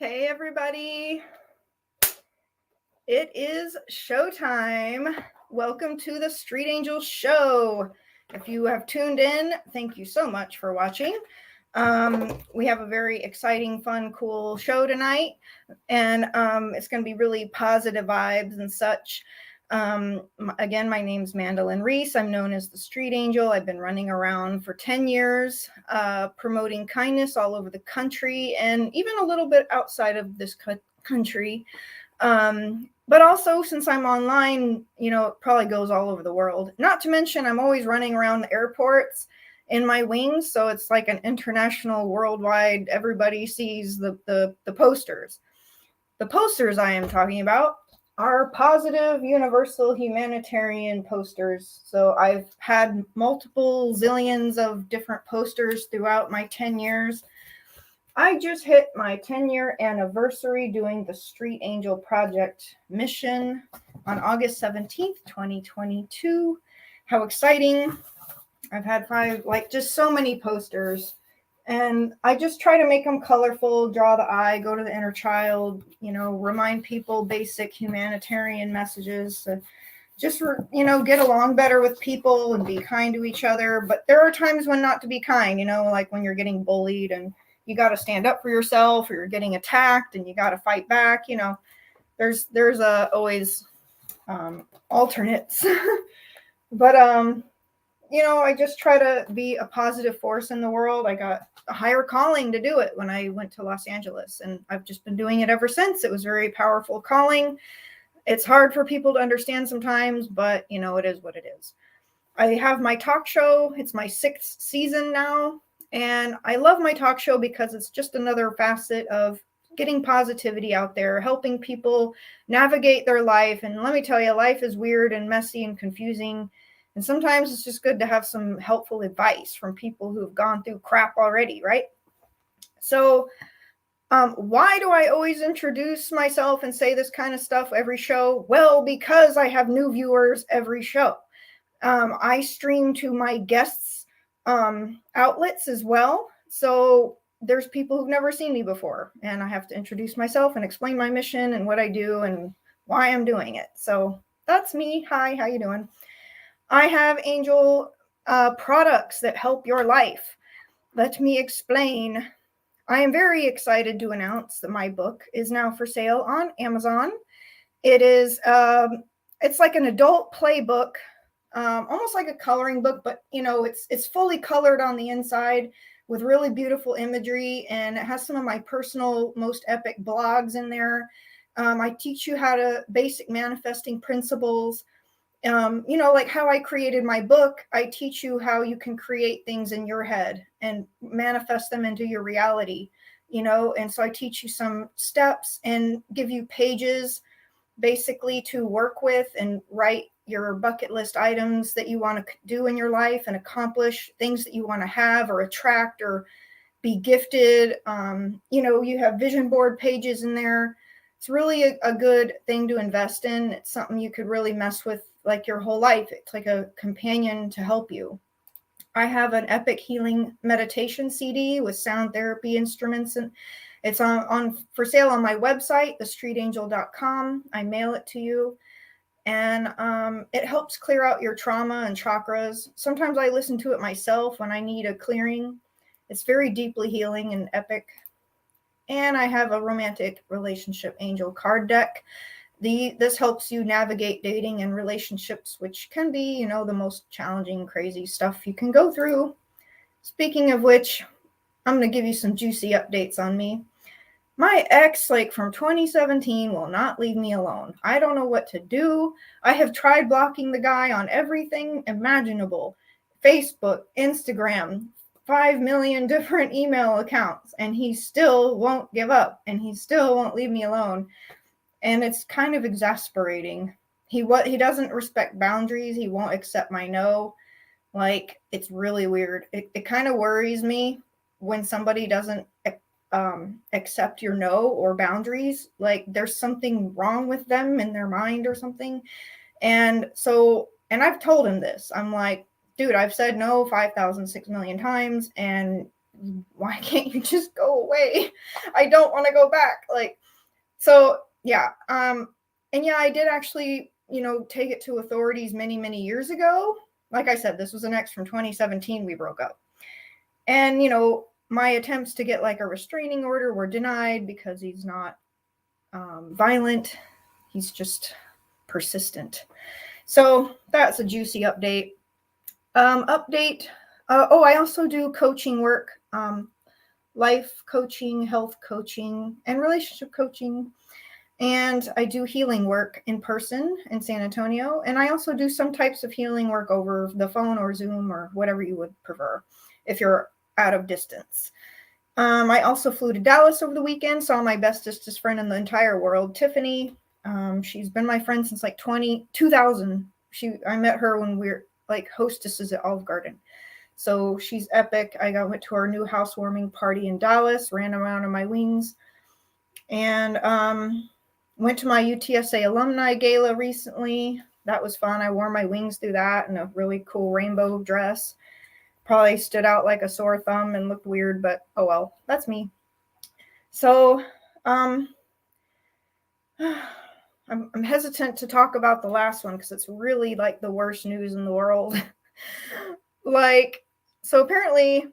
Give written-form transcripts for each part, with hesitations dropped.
Hey, everybody. It is showtime. Welcome to the Street Angel Show. If you have tuned in, thank you so much for watching. We have a very exciting, fun, cool show tonight, and it's going to be really positive vibes and such. Again, my name's Mandelyn Reese. I'm known as the Street Angel. I've been running around for 10 years, promoting kindness all over the country and even a little bit outside of this country. But also, since I'm online, it probably goes all over the world. Not to mention, I'm always running around the airports in my wings, so it's like an international, worldwide, everybody sees the posters. The posters I am talking about are positive, universal, humanitarian posters. So I've had multiple zillions of different posters throughout my 10 years. I just hit my 10-year anniversary doing the Street Angel Project mission on August 17th, 2022. How exciting. I've had just so many posters. And I just try to make them colorful, draw the eye, go to the inner child, remind people basic humanitarian messages. Just, get along better with people and be kind to each other. But there are times when not to be kind, like when you're getting bullied and you got to stand up for yourself, or you're getting attacked and you got to fight back. There's always alternates. But, I just try to be a positive force in the world. I got a higher calling to do it when I went to Los Angeles, and I've just been doing it ever since. It was a very powerful calling. It's hard for people to understand sometimes, but it is what it is. I have my talk show. It's my 6th season now. And I love my talk show because it's just another facet of getting positivity out there, helping people navigate their life. And let me tell you, life is weird and messy and confusing. And sometimes it's just good to have some helpful advice from people who have gone through crap already, right? So why do I always introduce myself and say this kind of stuff every show? Well, because I have new viewers every show. I stream to my guests' outlets as well. So there's people who've never seen me before, and I have to introduce myself and explain my mission and what I do and why I'm doing it. So that's me. Hi, how you doing? I have angel products that help your life. Let me explain. I am very excited to announce that my book is now for sale on Amazon. It is, it's like an adult playbook, almost like a coloring book, but it's fully colored on the inside with really beautiful imagery, and it has some of my personal, most epic blogs in there. I teach you how to basic manifesting principles. Like how I created my book, I teach you how you can create things in your head and manifest them into your reality, and so I teach you some steps and give you pages basically to work with and write your bucket list items that you want to do in your life and accomplish, things that you want to have or attract or be gifted. You have vision board pages in there. It's really a good thing to invest in. It's something you could really mess with like your whole life. It's like a companion to help you. I have an epic healing meditation CD with sound therapy instruments, and it's on for sale on my website, thestreetangel.com. I mail it to you, and it helps clear out your trauma and chakras. Sometimes I listen to it myself when I need a clearing. It's very deeply healing and epic. And I have a romantic relationship angel card deck. This helps you navigate dating and relationships, which can be, the most challenging, crazy stuff you can go through. Speaking of which, I'm going to give you some juicy updates on me. My ex, from 2017, will not leave me alone. I don't know what to do. I have tried blocking the guy on everything imaginable. Facebook, Instagram, 5 million different email accounts, and he still won't give up, and he still won't leave me alone. And it's kind of exasperating. He doesn't respect boundaries. He won't accept my no. It's really weird. It kind of worries me when somebody doesn't accept your no or boundaries. There's something wrong with them in their mind or something. And I've told him this. I'm like, dude, I've said no 5,006 million times, and why can't you just go away? I don't want to go back. Like, so yeah. And yeah, I did actually, take it to authorities many, many years ago. Like I said, this was an ex from 2017. We broke up. And, my attempts to get like a restraining order were denied because he's not violent. He's just persistent. So that's a juicy update. I also do coaching work, life coaching, health coaching, and relationship coaching. And I do healing work in person in San Antonio. And I also do some types of healing work over the phone or Zoom or whatever you would prefer if you're out of distance. I also flew to Dallas over the weekend, saw my bestest friend in the entire world, Tiffany. She's been my friend since like 2000. I met her when we were like hostesses at Olive Garden. So she's epic. Went to our new housewarming party in Dallas, ran around on my wings, and went to my UTSA alumni gala recently. That was fun. I wore my wings through that in a really cool rainbow dress. Probably stood out like a sore thumb and looked weird, but oh well, that's me. So I'm hesitant to talk about the last one because it's really like the worst news in the world. So apparently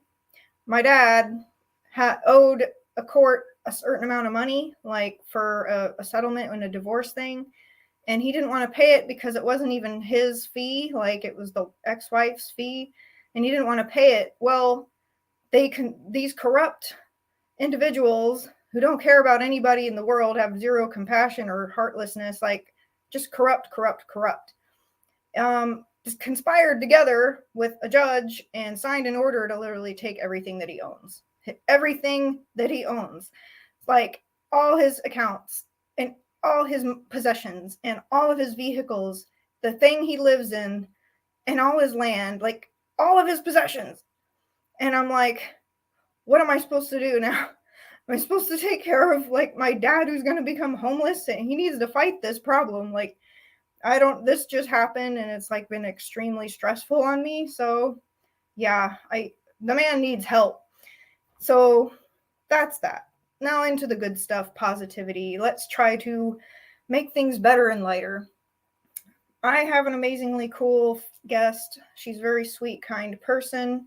my dad owed a court a certain amount of money, like for a settlement in a divorce thing. And he didn't want to pay it because it wasn't even his fee. Like it was the ex-wife's fee. And he didn't want to pay it. Well, these corrupt individuals who don't care about anybody in the world, have zero compassion or heartlessness, like just corrupt, just conspired together with a judge and signed an order to literally take everything that he owns. Like all his accounts and all his possessions and all of his vehicles, the thing he lives in, and all his land, like all of his possessions. And I'm like, what am I supposed to do now? Am I supposed to take care of like my dad who's going to become homeless and he needs to fight this problem? Like, this just happened and it's like been extremely stressful on me. So yeah, the man needs help. So that's that. Now into the good stuff, positivity. Let's try to make things better and lighter. I have an amazingly cool guest. She's a very sweet, kind person.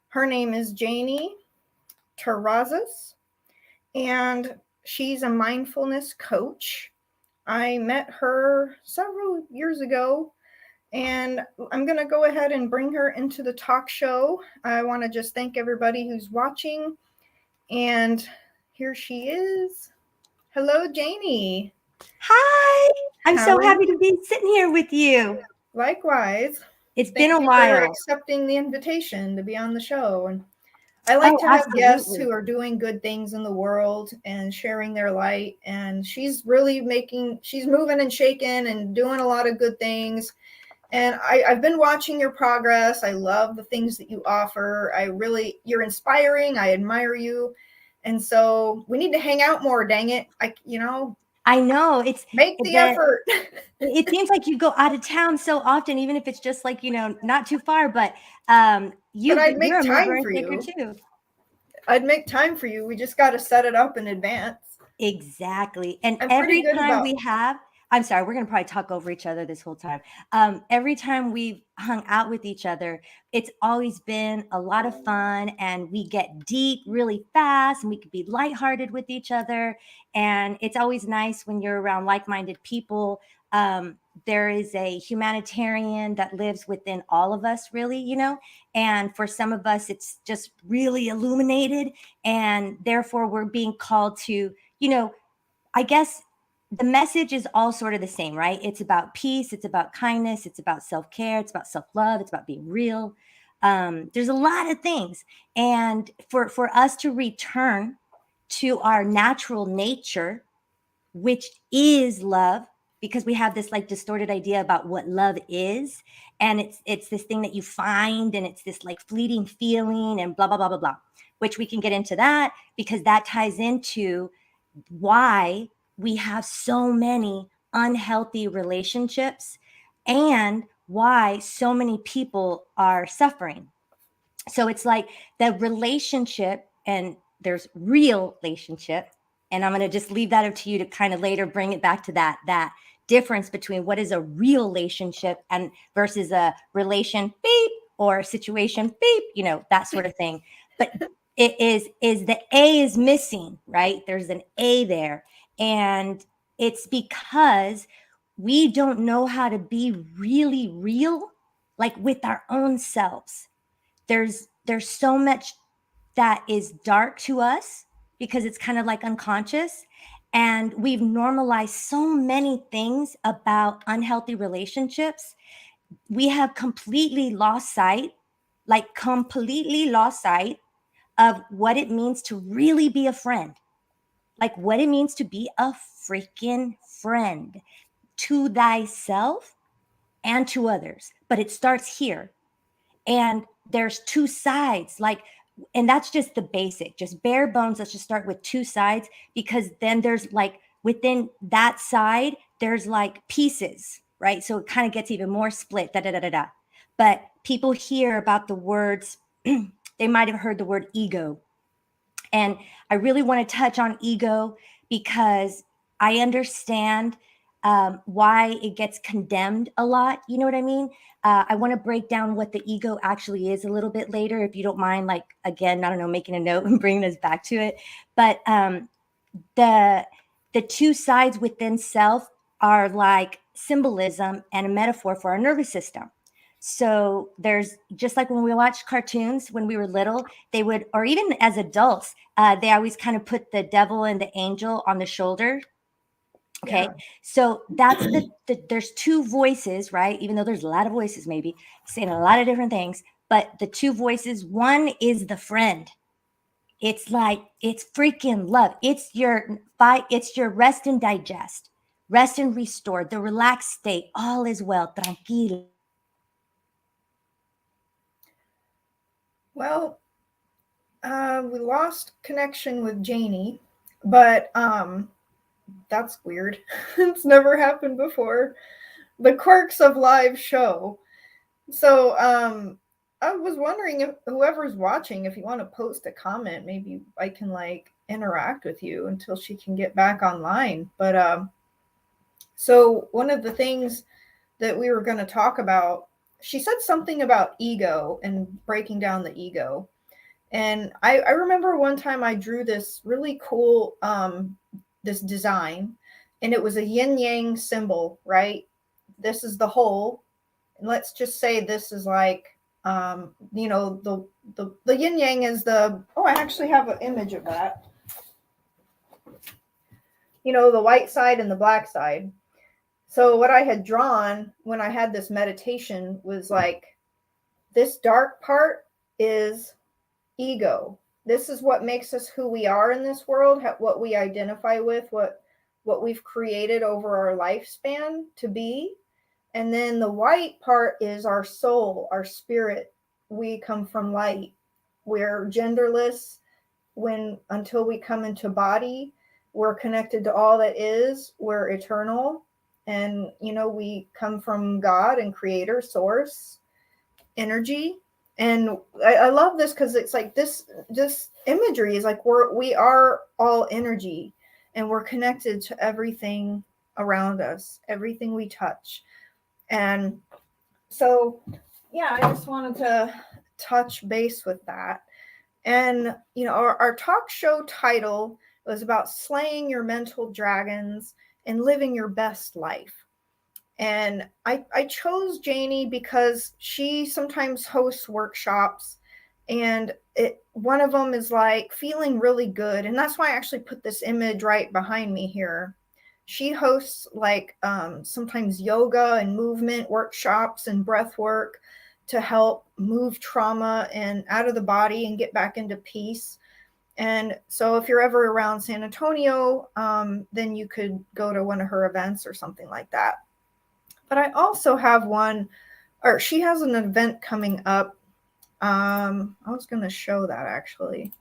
Her name is Janie Terrazas, and she's a mindfulness coach. I met her several years ago, and I'm going to go ahead and bring her into the talk show. I want to just thank everybody who's watching, and here she is. Hello, Janie. Hi. I'm so happy to be sitting here with you. Likewise. It's been a while. For accepting the invitation to be on the show. And I like to have guests who are doing good things in the world and sharing their light. And she's really she's moving and shaking and doing a lot of good things. And I've been watching your progress. I love the things that you offer. You're inspiring. I admire you. And so we need to hang out more, dang it. I know. Make the effort. It seems like you go out of town so often, even if it's just like, not too far, but you're a mover and shaker too. I'd make time for you. We just got to set it up in advance. Exactly. And every time we have, I'm sorry, we're going to probably talk over each other this whole time. Every time we've hung out with each other, it's always been a lot of fun, and we get deep really fast, and we can be lighthearted with each other. And it's always nice when you're around like-minded people. There is a humanitarian that lives within all of us, really, and for some of us, it's just really illuminated. And therefore, we're being called to, I guess the message is all sort of the same, right? It's about peace. It's about kindness. It's about self-care. It's about self-love. It's about being real. There's a lot of things. And for us to return to our natural nature, which is love, because we have this like distorted idea about what love is. And it's this thing that you find, and it's this like fleeting feeling and blah, blah, blah, blah, blah, which we can get into that because that ties into why we have so many unhealthy relationships and why so many people are suffering. So it's like the relationship, and there's real relationship. And I'm going to just leave that up to you to kind of later bring it back to that difference between what is a real relationship and versus a relation beep or a situation beep, that sort of thing. But it is the A is missing, right? There's an A there. And it's because we don't know how to be really real, like with our own selves. There's so much that is dark to us because it's kind of like unconscious, and we've normalized so many things about unhealthy relationships. We have completely lost sight, of what it means to really be a friend, like what it means to be a freaking friend to thyself and to others. But it starts here. And there's two sides, and that's just the basic, just bare bones. Let's just start with two sides, because then there's like within that side, there's like pieces, right? So it kind of gets even more split, da da da da da. But people hear about the words, they might have heard the word ego. And I really want to touch on ego because I understand why it gets condemned a lot. You know what I mean? I want to break down what the ego actually is a little bit later, if you don't mind, like, again, I don't know, making a note and bringing us back to it. But the two sides within self are like symbolism and a metaphor for our nervous system. So there's, just like when we watched cartoons when we were little, they would, or even as adults, they always kind of put the devil and the angel on the shoulder. Okay. Yeah. So that's there's two voices, right? Even though there's a lot of voices, maybe saying a lot of different things, but the two voices, one is the friend. It's like, it's freaking love. It's your fight. It's your rest and digest, rest and restore, the relaxed state. All is well. Tranquilo. Well, we lost connection with Janie, but that's weird. It's never happened before. The quirks of live show. So I was wondering if whoever's watching, if you want to post a comment, maybe I can like interact with you until she can get back online. But so one of the things that we were going to talk about, she said something about ego and breaking down the ego. And I remember one time I drew this really cool this design, and it was a yin yang symbol, right? This is the whole, and let's just say this is like the yin yang is the, oh, I actually have an image of that. The white side and the black side. So what I had drawn when I had this meditation was like, this dark part is ego. This is what makes us who we are in this world, what we identify with, what we've created over our lifespan to be. And then the white part is our soul, our spirit. We come from light. We're genderless until we come into body. We're connected to all that is. We're eternal. And, we come from God and creator, source, energy. And I love this because it's like this imagery is like we are all energy, and we're connected to everything around us, everything we touch. And so, yeah, I just wanted to touch base with that. And, our talk show title was about slaying your mental dragons and living your best life. And I chose Janie because she sometimes hosts workshops, and one of them is like feeling really good. And that's why I actually put this image right behind me here. She hosts like sometimes yoga and movement workshops and breath work to help move trauma and out of the body and get back into peace. And so if you're ever around San Antonio, then you could go to one of her events or something like that. But I also have she has an event coming up. I was going to show that actually.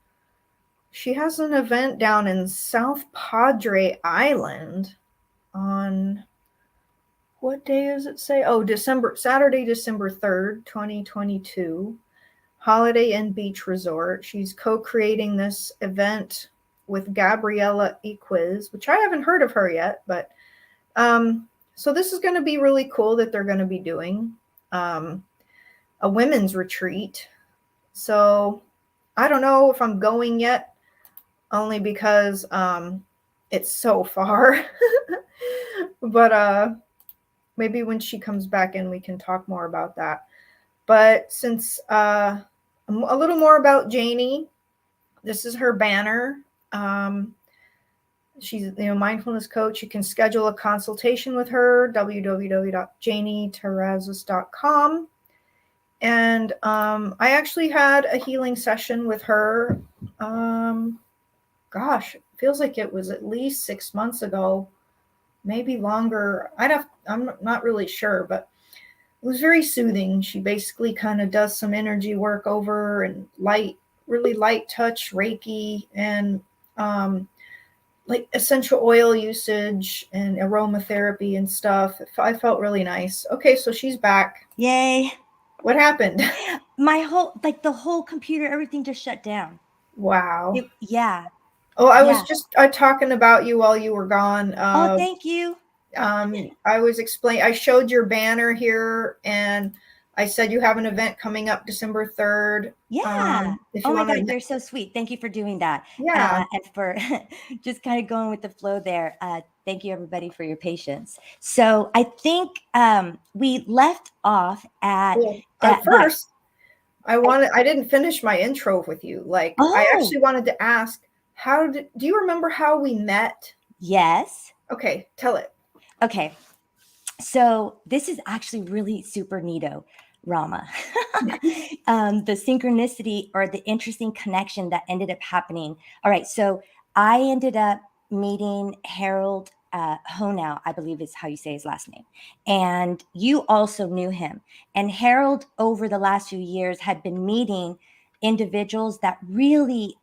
She has an event down in South Padre Island on, what day does it say? Oh, Saturday, December 3rd, 2022. Holiday Inn Beach Resort. She's co-creating this event with Gabriella Equiz, which I haven't heard of her yet, but so this is going to be really cool that they're going to be doing a women's retreat. So I don't know if I'm going yet, only because it's so far. But maybe when she comes back in, we can talk more about that. But since a little more about Janie, this is her banner. She's mindfulness coach. You can schedule a consultation with her, www.janieterrazas.com. And I actually had a healing session with her. Gosh, it feels like it was at least 6 months ago, maybe longer. I'm not really sure, but it was very soothing. She basically kind of does some energy work over and really light touch Reiki and like essential oil usage and aromatherapy and stuff. I felt really nice. Okay, so she's back. Yay. What happened? The whole computer, everything just shut down. Wow. Yeah. Oh, I was just talking about you while you were gone. Oh, thank you. I showed your banner here, and I said you have an event coming up December 3rd. Yeah. Oh my God, you're so sweet. Thank you for doing that. Yeah. And for just kind of going with the flow there. Thank you everybody for your patience. So I think we left off at first. I didn't finish my intro with you. I actually wanted to ask, do you remember how we met? Yes. Okay, tell it. Okay. So this is actually really super neato, Rama. The synchronicity or the interesting connection that ended up happening. All right. So I ended up meeting Harold Honau, I believe is how you say his last name. And you also knew him. And Harold, over the last few years, had been meeting individuals that really,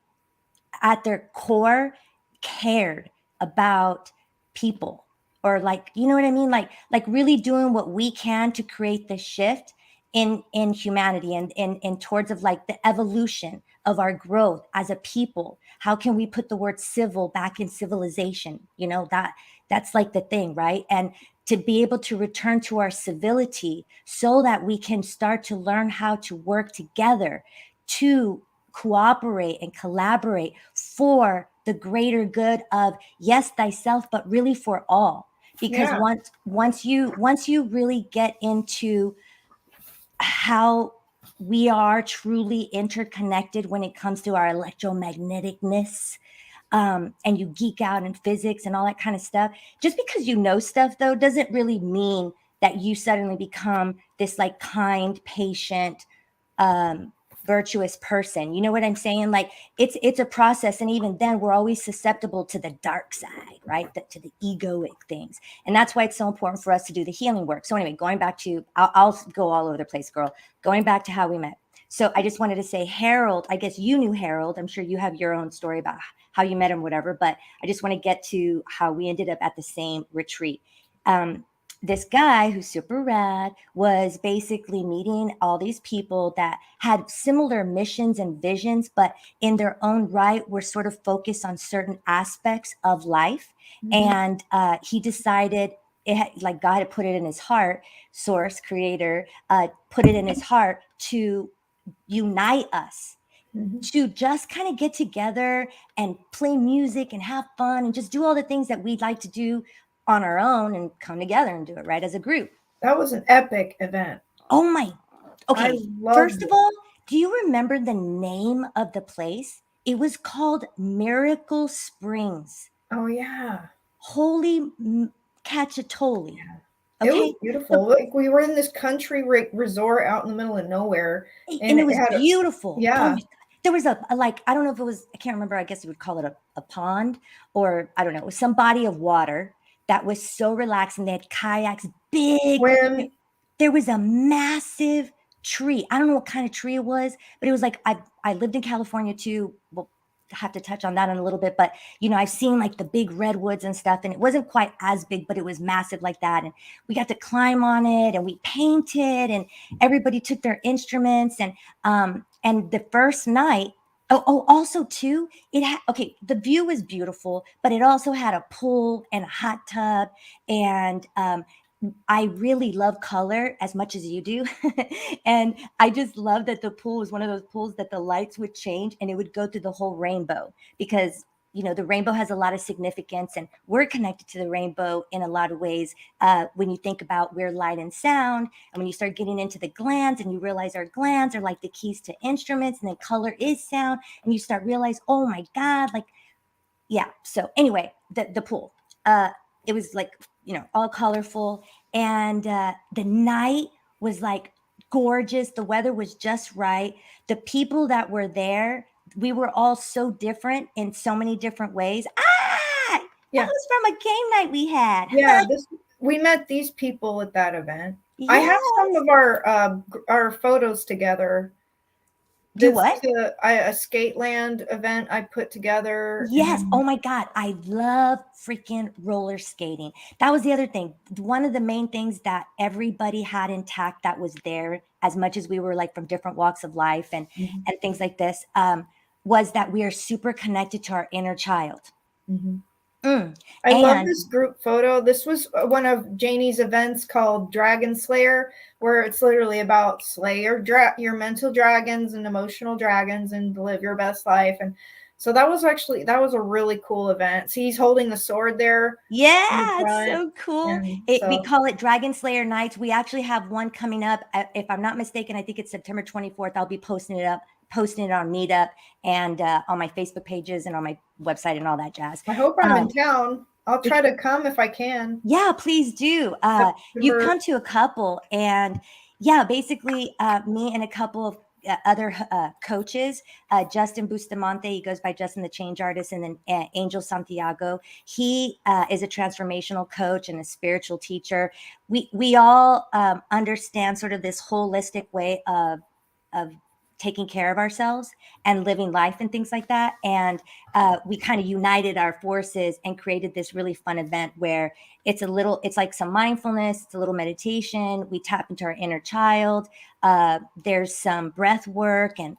at their core, cared about people, or you know what I mean? Like really doing what we can to create the shift in humanity and towards of the evolution of our growth as a people. How can we put the word civil back in civilization? That's the thing, right? And to be able to return to our civility so that we can start to learn how to work together to cooperate and collaborate for the greater good of, yes, thyself, but really for all. Because once you really get into how we are truly interconnected when it comes to our electromagneticness, and you geek out in physics and all that kind of stuff, just because you know stuff though doesn't really mean that you suddenly become this kind, patient, virtuous person. You know what I'm saying? It's a process. And even then we're always susceptible to the dark side, right? To the egoic things. And that's why it's so important for us to do the healing work. So anyway, going back to, I'll go all over the place, girl, going back to how we met. So I just wanted to say, Harold, I guess you knew Harold. I'm sure you have your own story about how you met him, whatever, but I just want to get to how we ended up at the same retreat. This guy who's super rad was basically meeting all these people that had similar missions and visions, but in their own right were sort of focused on certain aspects of life. Mm-hmm. And he decided, God had put it in his heart, source, creator, put it in his heart to unite us. Mm-hmm. To just kind of get together and play music and have fun and just do all the things that we'd like to do on our own and come together and do it right as a group. That was an epic event. Oh my. Okay. First of all, do you remember the name of the place? It was called Miracle Springs. Oh yeah. Holy Cacciatoli. Yeah. Okay. It was beautiful. We were in this country resort out in the middle of nowhere. And it was beautiful. Yeah. Oh, there was I don't know if it was, I can't remember. I guess you would call it a pond, or I don't know. It was some body of water that was so relaxing. They had kayaks, big. There was a massive tree. I don't know what kind of tree it was, but it was I lived in California too. Well, have to touch on that in a little bit, but I've seen like the big redwoods and stuff, and it wasn't quite as big, but it was massive like that. And we got to climb on it, and we painted, and everybody took their instruments. And the first night, also too, the view was beautiful, but it also had a pool and a hot tub. And I really love color as much as you do. And I just love that the pool was one of those pools that the lights would change and it would go through the whole rainbow, because the rainbow has a lot of significance, and we're connected to the rainbow in a lot of ways. When you think about we're light and sound, and when you start getting into the glands and you realize our glands are like the keys to instruments, and then color is sound, and you start realize, oh my God, like, yeah. So anyway, the pool, it was like, all colorful, and the night was like gorgeous. The weather was just right. The people that were there, we were all so different in so many different ways. Yeah. That was from a game night we had. Yeah, we met these people at that event. Yes. I have some of our photos together. Do what? A Skateland event I put together. Yes. Oh my God. I love freaking roller skating. That was the other thing. One of the main things that everybody had intact that was there, as much as we were like from different walks of life and things like this, was that we are super connected to our inner child. I love this group photo. This was one of Janie's events called Dragon Slayer, where it's literally about slay your mental dragons and emotional dragons and live your best life. And so that was a really cool event. See, he's holding the sword there. Yeah, it's so cool. We call it Dragon Slayer Nights. We actually have one coming up. If I'm not mistaken, I think it's September 24th. I'll be posting it on Meetup and on my Facebook pages and on my website and all that jazz. I hope I'm in town. I'll try to come if I can. Yeah, please do. You've come to a couple, and yeah, basically me and a couple of other coaches, Justin Bustamante, he goes by Justin the Change Artist, and then Angel Santiago. He is a transformational coach and a spiritual teacher. We all understand sort of this holistic way of taking care of ourselves and living life and things like that. And we kind of united our forces and created this really fun event where it's like some mindfulness, it's a little meditation. We tap into our inner child. There's some breath work and,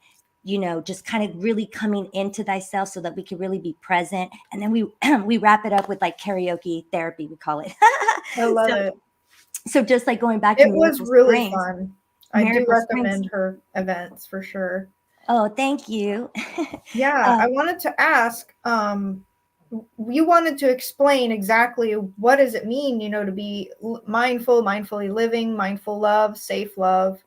just kind of really coming into thyself so that we can really be present. And then we wrap it up with like karaoke therapy, we call it. I love it. So just like going back to Miracle Springs. It was really fun. I do recommend her events for sure. Oh, thank you. Yeah, I wanted to ask, you wanted to explain exactly what does it mean, to be mindful, mindfully living, mindful love, safe love,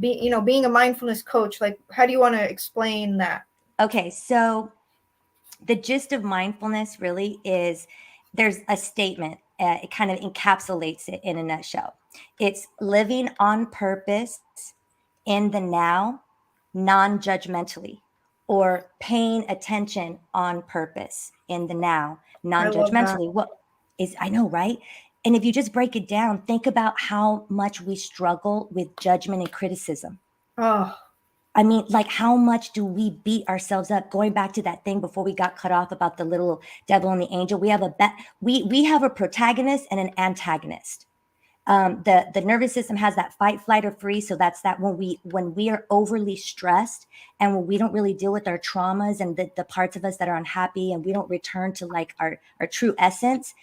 being a mindfulness coach. Like, how do you want to explain that? Okay, so the gist of mindfulness really is there's a statement. It kind of encapsulates it in a nutshell. It's living on purpose in the now, non-judgmentally, or paying attention on purpose in the now, non-judgmentally. I know, right? And if you just break it down, think about how much we struggle with judgment and criticism. Oh, I mean, like, how much do we beat ourselves up? Going back to that thing before we got cut off about the little devil and the angel, we have a protagonist and an antagonist. The nervous system has that fight, flight, or freeze. So that's that when we are overly stressed and when we don't really deal with our traumas and the parts of us that are unhappy, and we don't return to like our true essence,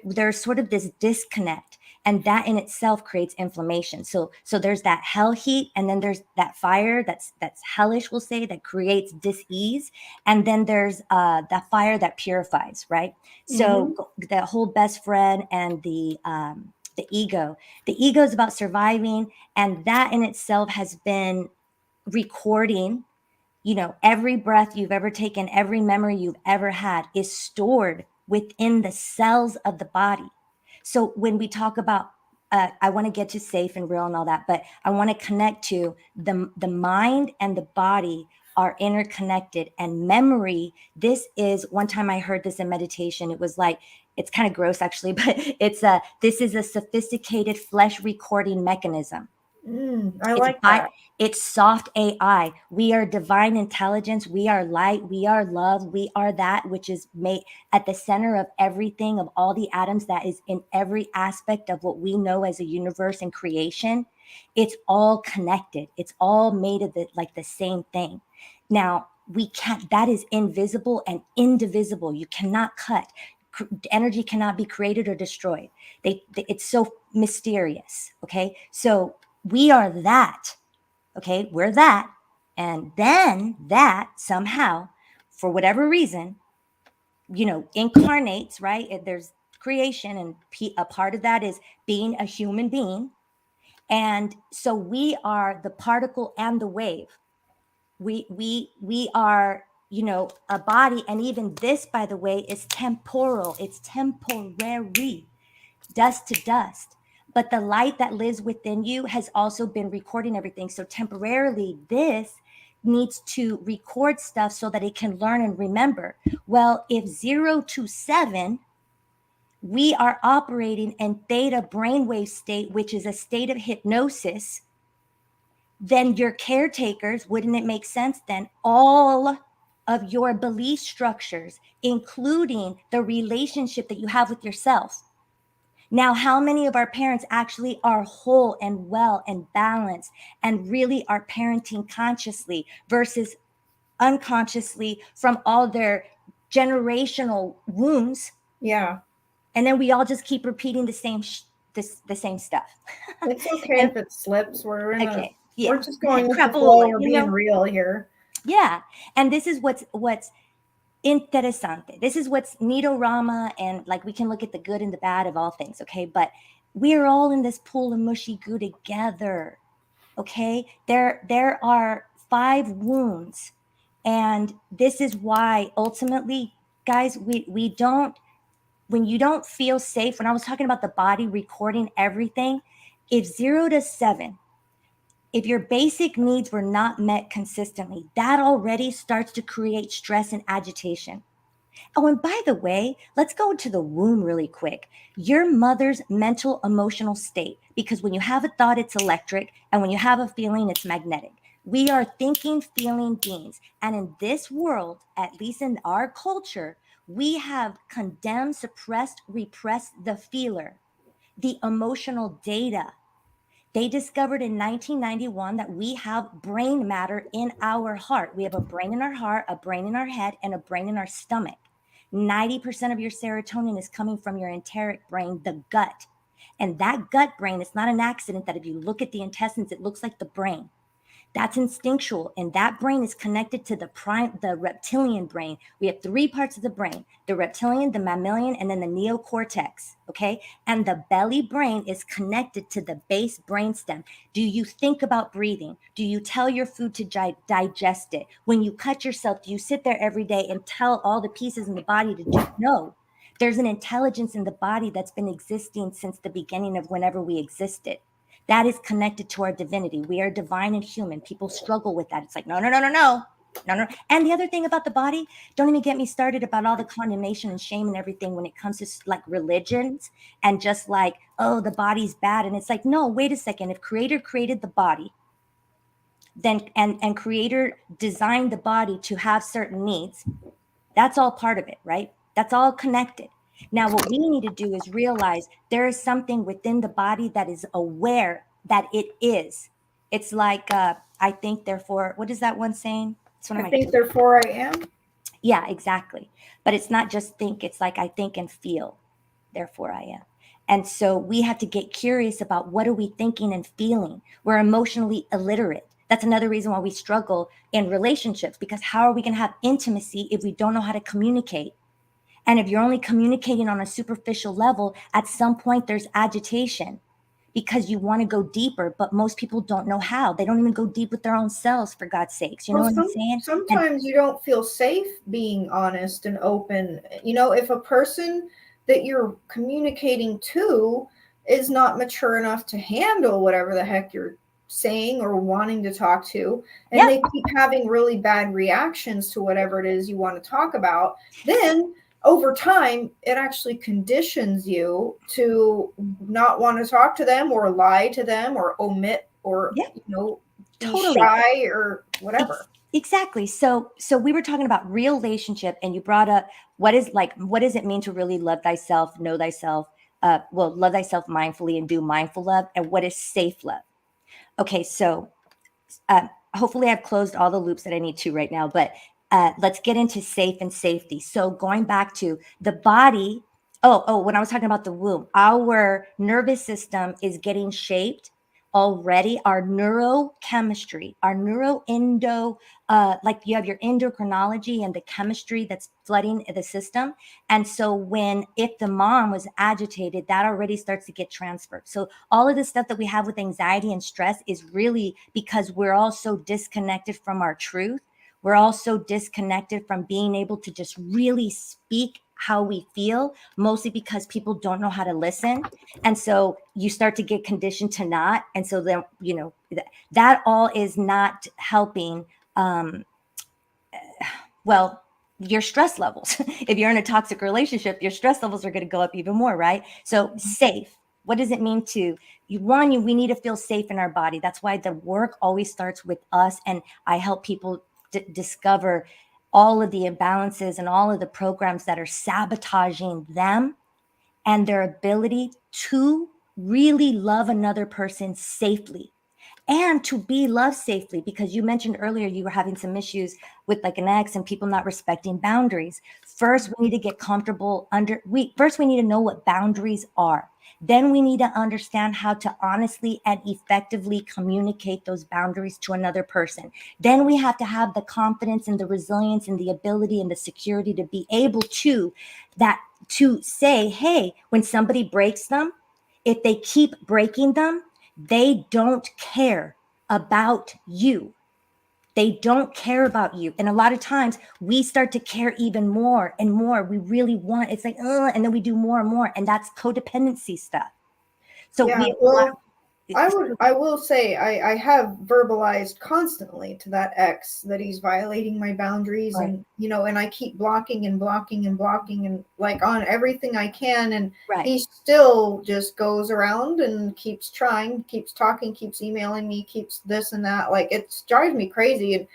there's sort of this disconnect. And that in itself creates inflammation. So there's that hell heat, and then there's that fire that's hellish, we'll say, that creates dis-ease. And then there's that fire that purifies, right? So the whole best friend and the ego. The ego is about surviving, and that in itself has been recording. Every breath you've ever taken, every memory you've ever had is stored within the cells of the body. So when we talk about, I want to get to safe and real and all that, but I want to connect to the mind and the body are interconnected. And memory, this is, one time I heard this in meditation, it was like, it's kind of gross actually, but this is a sophisticated flesh recording mechanism. I like that. It's soft AI. We are divine intelligence. We are light. We are love. We are that which is made at the center of everything, of all the atoms that is in every aspect of what we know as a universe and creation. It's all connected. It's all made of the same thing. Now, we can't, that is invisible and indivisible. You cannot cut. Energy cannot be created or destroyed. It's so mysterious. Okay. So we are that. Okay. We're that. And then that somehow, for whatever reason, incarnates, right? There's creation, and a part of that is being a human being. And so we are the particle and the wave. We are, a body. And even this, by the way, is temporal. It's temporary, dust to dust. But the light that lives within you has also been recording everything. So temporarily, this needs to record stuff so that it can learn and remember. Well, if 0 to 7, we are operating in theta brainwave state, which is a state of hypnosis, then your caretakers, wouldn't it make sense then all of your belief structures, including the relationship that you have with yourself? Now, how many of our parents actually are whole and well and balanced and really are parenting consciously versus unconsciously from all their generational wounds? Yeah. And then we all just keep repeating the same stuff. It's okay if it slips. We're just going with the flow. We're being real here. Yeah. And this is what's interesante. This is what's Nidorama, and like we can look at the good and the bad of all things, okay? But we're all in this pool of mushy goo together, okay? There are 5 wounds, and this is why ultimately, guys, we don't, when you don't feel safe, when I was talking about the body recording everything, if 0 to 7, if your basic needs were not met consistently, that already starts to create stress and agitation. Oh, and by the way, let's go to the womb really quick. Your mother's mental, emotional state, because when you have a thought, it's electric, and when you have a feeling, it's magnetic. We are thinking, feeling beings. And in this world, at least in our culture, we have condemned, suppressed, repressed the feeler, the emotional data. They discovered in 1991 that we have brain matter in our heart. We have a brain in our heart, a brain in our head, and a brain in our stomach. 90% of your serotonin is coming from your enteric brain, the gut. And that gut brain, it's not an accident that if you look at the intestines, it looks like the brain. That's instinctual, and that brain is connected to the reptilian brain. We have 3 parts of the brain: the reptilian, the mammalian, and then the neocortex, okay? And the belly brain is connected to the base brainstem. Do you think about breathing? Do you tell your food to digest it? When you cut yourself, do you sit there every day and tell all the pieces in the body to do? No. There's an intelligence in the body that's been existing since the beginning of whenever we existed. That is connected to our divinity. We are divine and human. People struggle with that. It's like, no. And the other thing about the body, don't even get me started about all the condemnation and shame and everything when it comes to like religions and just like, oh, the body's bad. And it's like, no, wait a second. If Creator created the body, then and Creator designed the body to have certain needs, that's all part of it, right? That's all connected. Now, what we need to do is realize there is something within the body that is aware that it is. It's like, I think, therefore, what is that one saying? I think, therefore I am. Yeah, exactly. But it's not just think. It's like I think and feel, therefore I am. And so we have to get curious about what are we thinking and feeling. We're emotionally illiterate. That's another reason why we struggle in relationships, because how are we going to have intimacy if we don't know how to communicate? And if you're only communicating on a superficial level, at some point there's agitation because you want to go deeper, but most people don't know how. They don't even go deep with their own selves, for God's sakes. You know what I'm saying? Sometimes you don't feel safe being honest and open. If a person that you're communicating to is not mature enough to handle whatever the heck you're saying or wanting to talk to, and they keep having really bad reactions to whatever it is you want to talk about, then over time, it actually conditions you to not want to talk to them or lie to them or omit or, Yeah, be totally. shy or whatever. Exactly. So we were talking about relationship, and you brought up what does it mean to really love thyself, know thyself, love thyself mindfully and do mindful love, and what is safe love. Okay, so hopefully I've closed all the loops that I need to right now, but let's get into safe and safety. So going back to the body, when I was talking about the womb, our nervous system is getting shaped already. Our neurochemistry, our neuroendo, like you have your endocrinology and the chemistry that's flooding the system. And so if the mom was agitated, that already starts to get transferred. So all of the stuff that we have with anxiety and stress is really because we're all so disconnected from our truth. We're all so disconnected from being able to just really speak how we feel, mostly because people don't know how to listen. And so you start to get conditioned to not. And so then, that all is not helping. Your stress levels. If you're in a toxic relationship, your stress levels are going to go up even more, right? So safe. What does it mean to you? We need to feel safe in our body. That's why the work always starts with us. And I help people discover all of the imbalances and all of the programs that are sabotaging them and their ability to really love another person safely and to be loved safely. Because you mentioned earlier you were having some issues with like an ex and people not respecting boundaries. First, we need to get comfortable first we need to know what boundaries are. Then we need to understand how to honestly and effectively communicate those boundaries to another person. Then we have to have the confidence and the resilience and the ability and the security to be able to say, hey, when somebody breaks them, if they keep breaking them, they don't care about you. They don't care about you. And a lot of times we start to care even more and more. We really want, it's like, and then we do more and more. And that's codependency stuff. So Yeah, well, I will say I have verbalized constantly to that ex that he's violating my boundaries, right. and and I keep blocking and blocking and blocking and like on everything I can, and right. he still just goes around and keeps trying, keeps talking, keeps emailing me, keeps this and that. Like it drives me crazy, and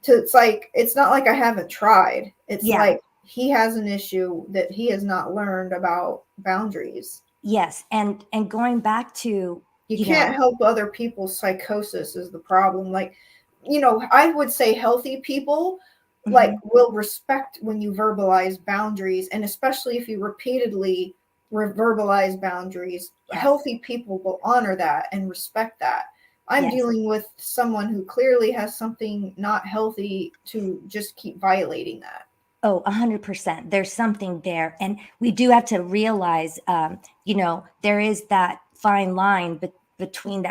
it's like it's not like I haven't tried. It's like he has an issue that he has not learned about boundaries. Yes, and going back to you can't help other people's psychosis is the problem. Like, I would say healthy people like will respect when you verbalize boundaries, and especially if you repeatedly verbalize boundaries, healthy people will honor that and respect that. I'm dealing with someone who clearly has something not healthy to just keep violating that. Oh, 100%. There's something there. And we do have to realize, there is that fine line between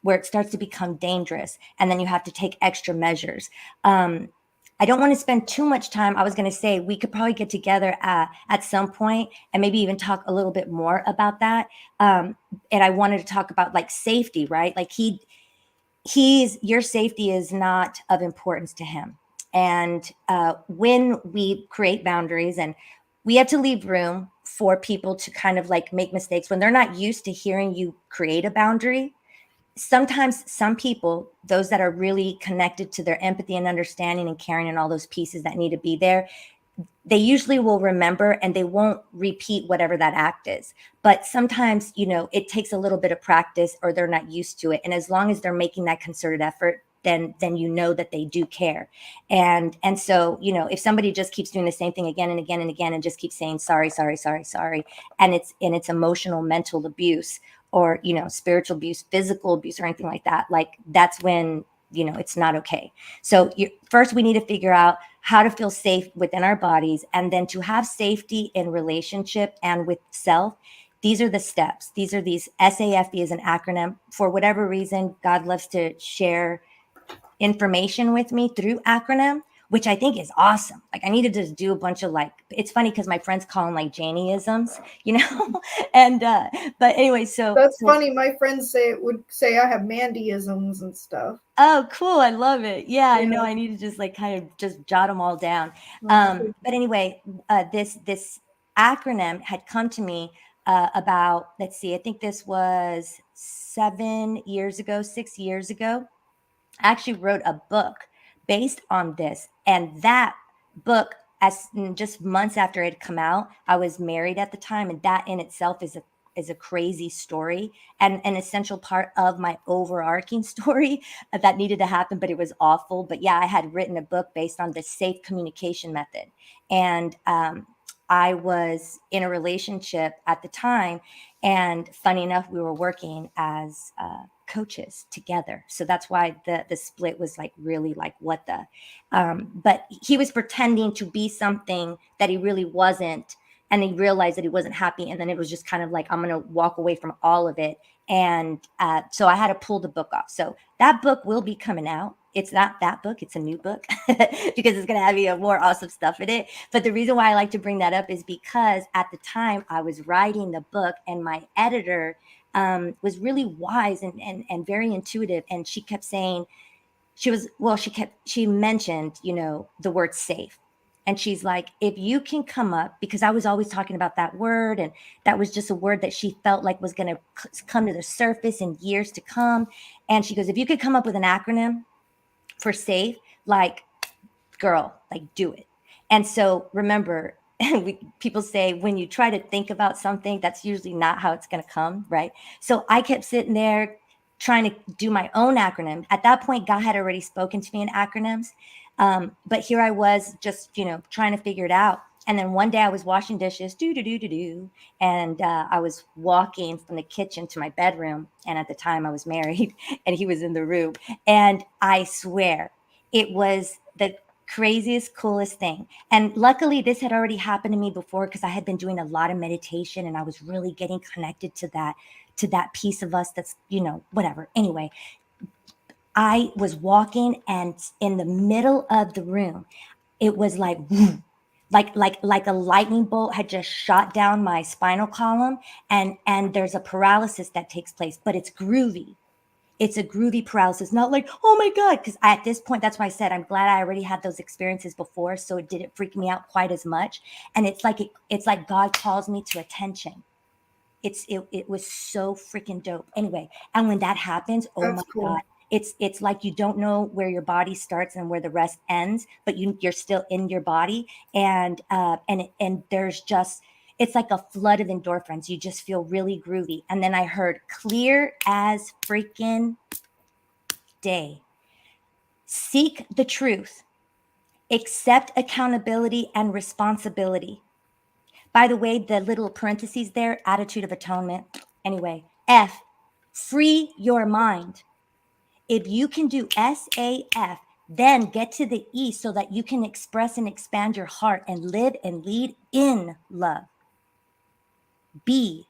where it starts to become dangerous. And then you have to take extra measures. I don't want to spend too much time. I was going to say we could probably get together at some point and maybe even talk a little bit more about that. And I wanted to talk about like safety, right? Like your safety is not of importance to him. And when we create boundaries, and we have to leave room for people to kind of like make mistakes when they're not used to hearing you create a boundary. Sometimes some people, those that are really connected to their empathy and understanding and caring and all those pieces that need to be there, they usually will remember and they won't repeat whatever that act is. But sometimes, it takes a little bit of practice or they're not used to it. And as long as they're making that concerted effort, then you know that they do care. And so, if somebody just keeps doing the same thing again and again and again and just keeps saying sorry, sorry, sorry, sorry, and it's emotional, mental abuse, or, spiritual abuse, physical abuse, or anything like that, like that's when, it's not okay. So first we need to figure out how to feel safe within our bodies, and then to have safety in relationship and with self. These are the steps. These SAFE is an acronym. For whatever reason, God loves to share information with me through acronym, which I think is awesome. Like I need to just do a bunch of it's funny because my friends call them like Janieisms, and but anyway, so that's funny. My friends would say I have Mandyisms and stuff. Oh, cool. I love it. Yeah, I know. I need to just like kind of just jot them all down. But anyway, this acronym had come to me about, let's see, I think this was 6 years ago. I actually wrote a book based on this. And that book, as just months after it had come out, I was married at the time, and that in itself is a crazy story and an essential part of my overarching story that needed to happen, but it was awful. But yeah, I had written a book based on the safe communication method. And I was in a relationship at the time, and funny enough, we were working as coaches together. So that's why the split was like really like what the but he was pretending to be something that he really wasn't, and he realized that he wasn't happy, and then it was just kind of like, I'm gonna walk away from all of it. And so I had to pull the book off. So that book will be coming out. It's not that book, it's a new book because it's going to have more awesome stuff in it. But the reason why I like to bring that up is because at the time I was writing the book, and my editor was really wise and very intuitive. And she kept saying, she mentioned, the word safe. And she's like, if you can come up, because I was always talking about that word, and that was just a word that she felt like was going to come to the surface in years to come. And she goes, if you could come up with an acronym for safe, like, girl, like, do it. And so remember, people say when you try to think about something, that's usually not how it's going to come, right? So I kept sitting there trying to do my own acronym. At that point, God had already spoken to me in acronyms. But here I was just, trying to figure it out. And then one day I was washing dishes, and I was walking from the kitchen to my bedroom. And at the time I was married, and he was in the room. And I swear, it was the craziest, coolest thing. And luckily, this had already happened to me before, because I had been doing a lot of meditation, and I was really getting connected to that piece of us that's, whatever. Anyway, I was walking, and in the middle of the room, it was like, whoo, like a lightning bolt had just shot down my spinal column, and there's a paralysis that takes place, but it's groovy. It's a groovy paralysis, not like, oh my God. Because at this point, that's why I said I'm glad I already had those experiences before, so it didn't freak me out quite as much. And it's like God calls me to attention. It was so freaking dope. Anyway, and when that happens, oh my cool. God, it's like you don't know where your body starts and where the rest ends, but you're still in your body, and there's just, it's like a flood of endorphins. You just feel really groovy. And then I heard clear as freaking day. Seek the truth. Accept accountability and responsibility. By the way, the little parentheses there, attitude of atonement. Anyway, F, free your mind. If you can do SAF, then get to the E so that you can express and expand your heart and live and lead in love. B,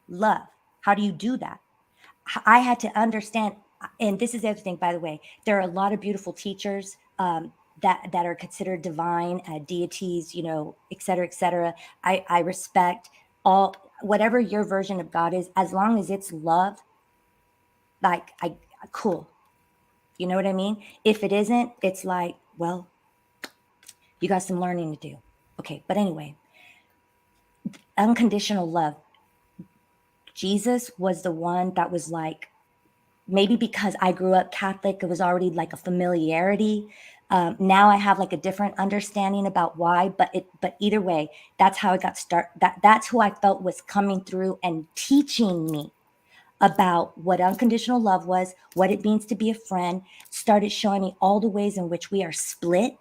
love. How do you do that? I had to understand, and this is everything, by the way, there are a lot of beautiful teachers that are considered divine deities, et cetera, et cetera. I respect all, whatever your version of God is, as long as it's love, like, cool. You know what I mean? If it isn't, it's like, well, you got some learning to do. Okay, but anyway, unconditional love. Jesus was the one that was like, maybe because I grew up Catholic, it was already like a familiarity. Now I have like a different understanding about why, but either way, that's how it got started. That's who I felt was coming through and teaching me about what unconditional love was, what it means to be a friend, started showing me all the ways in which we are split,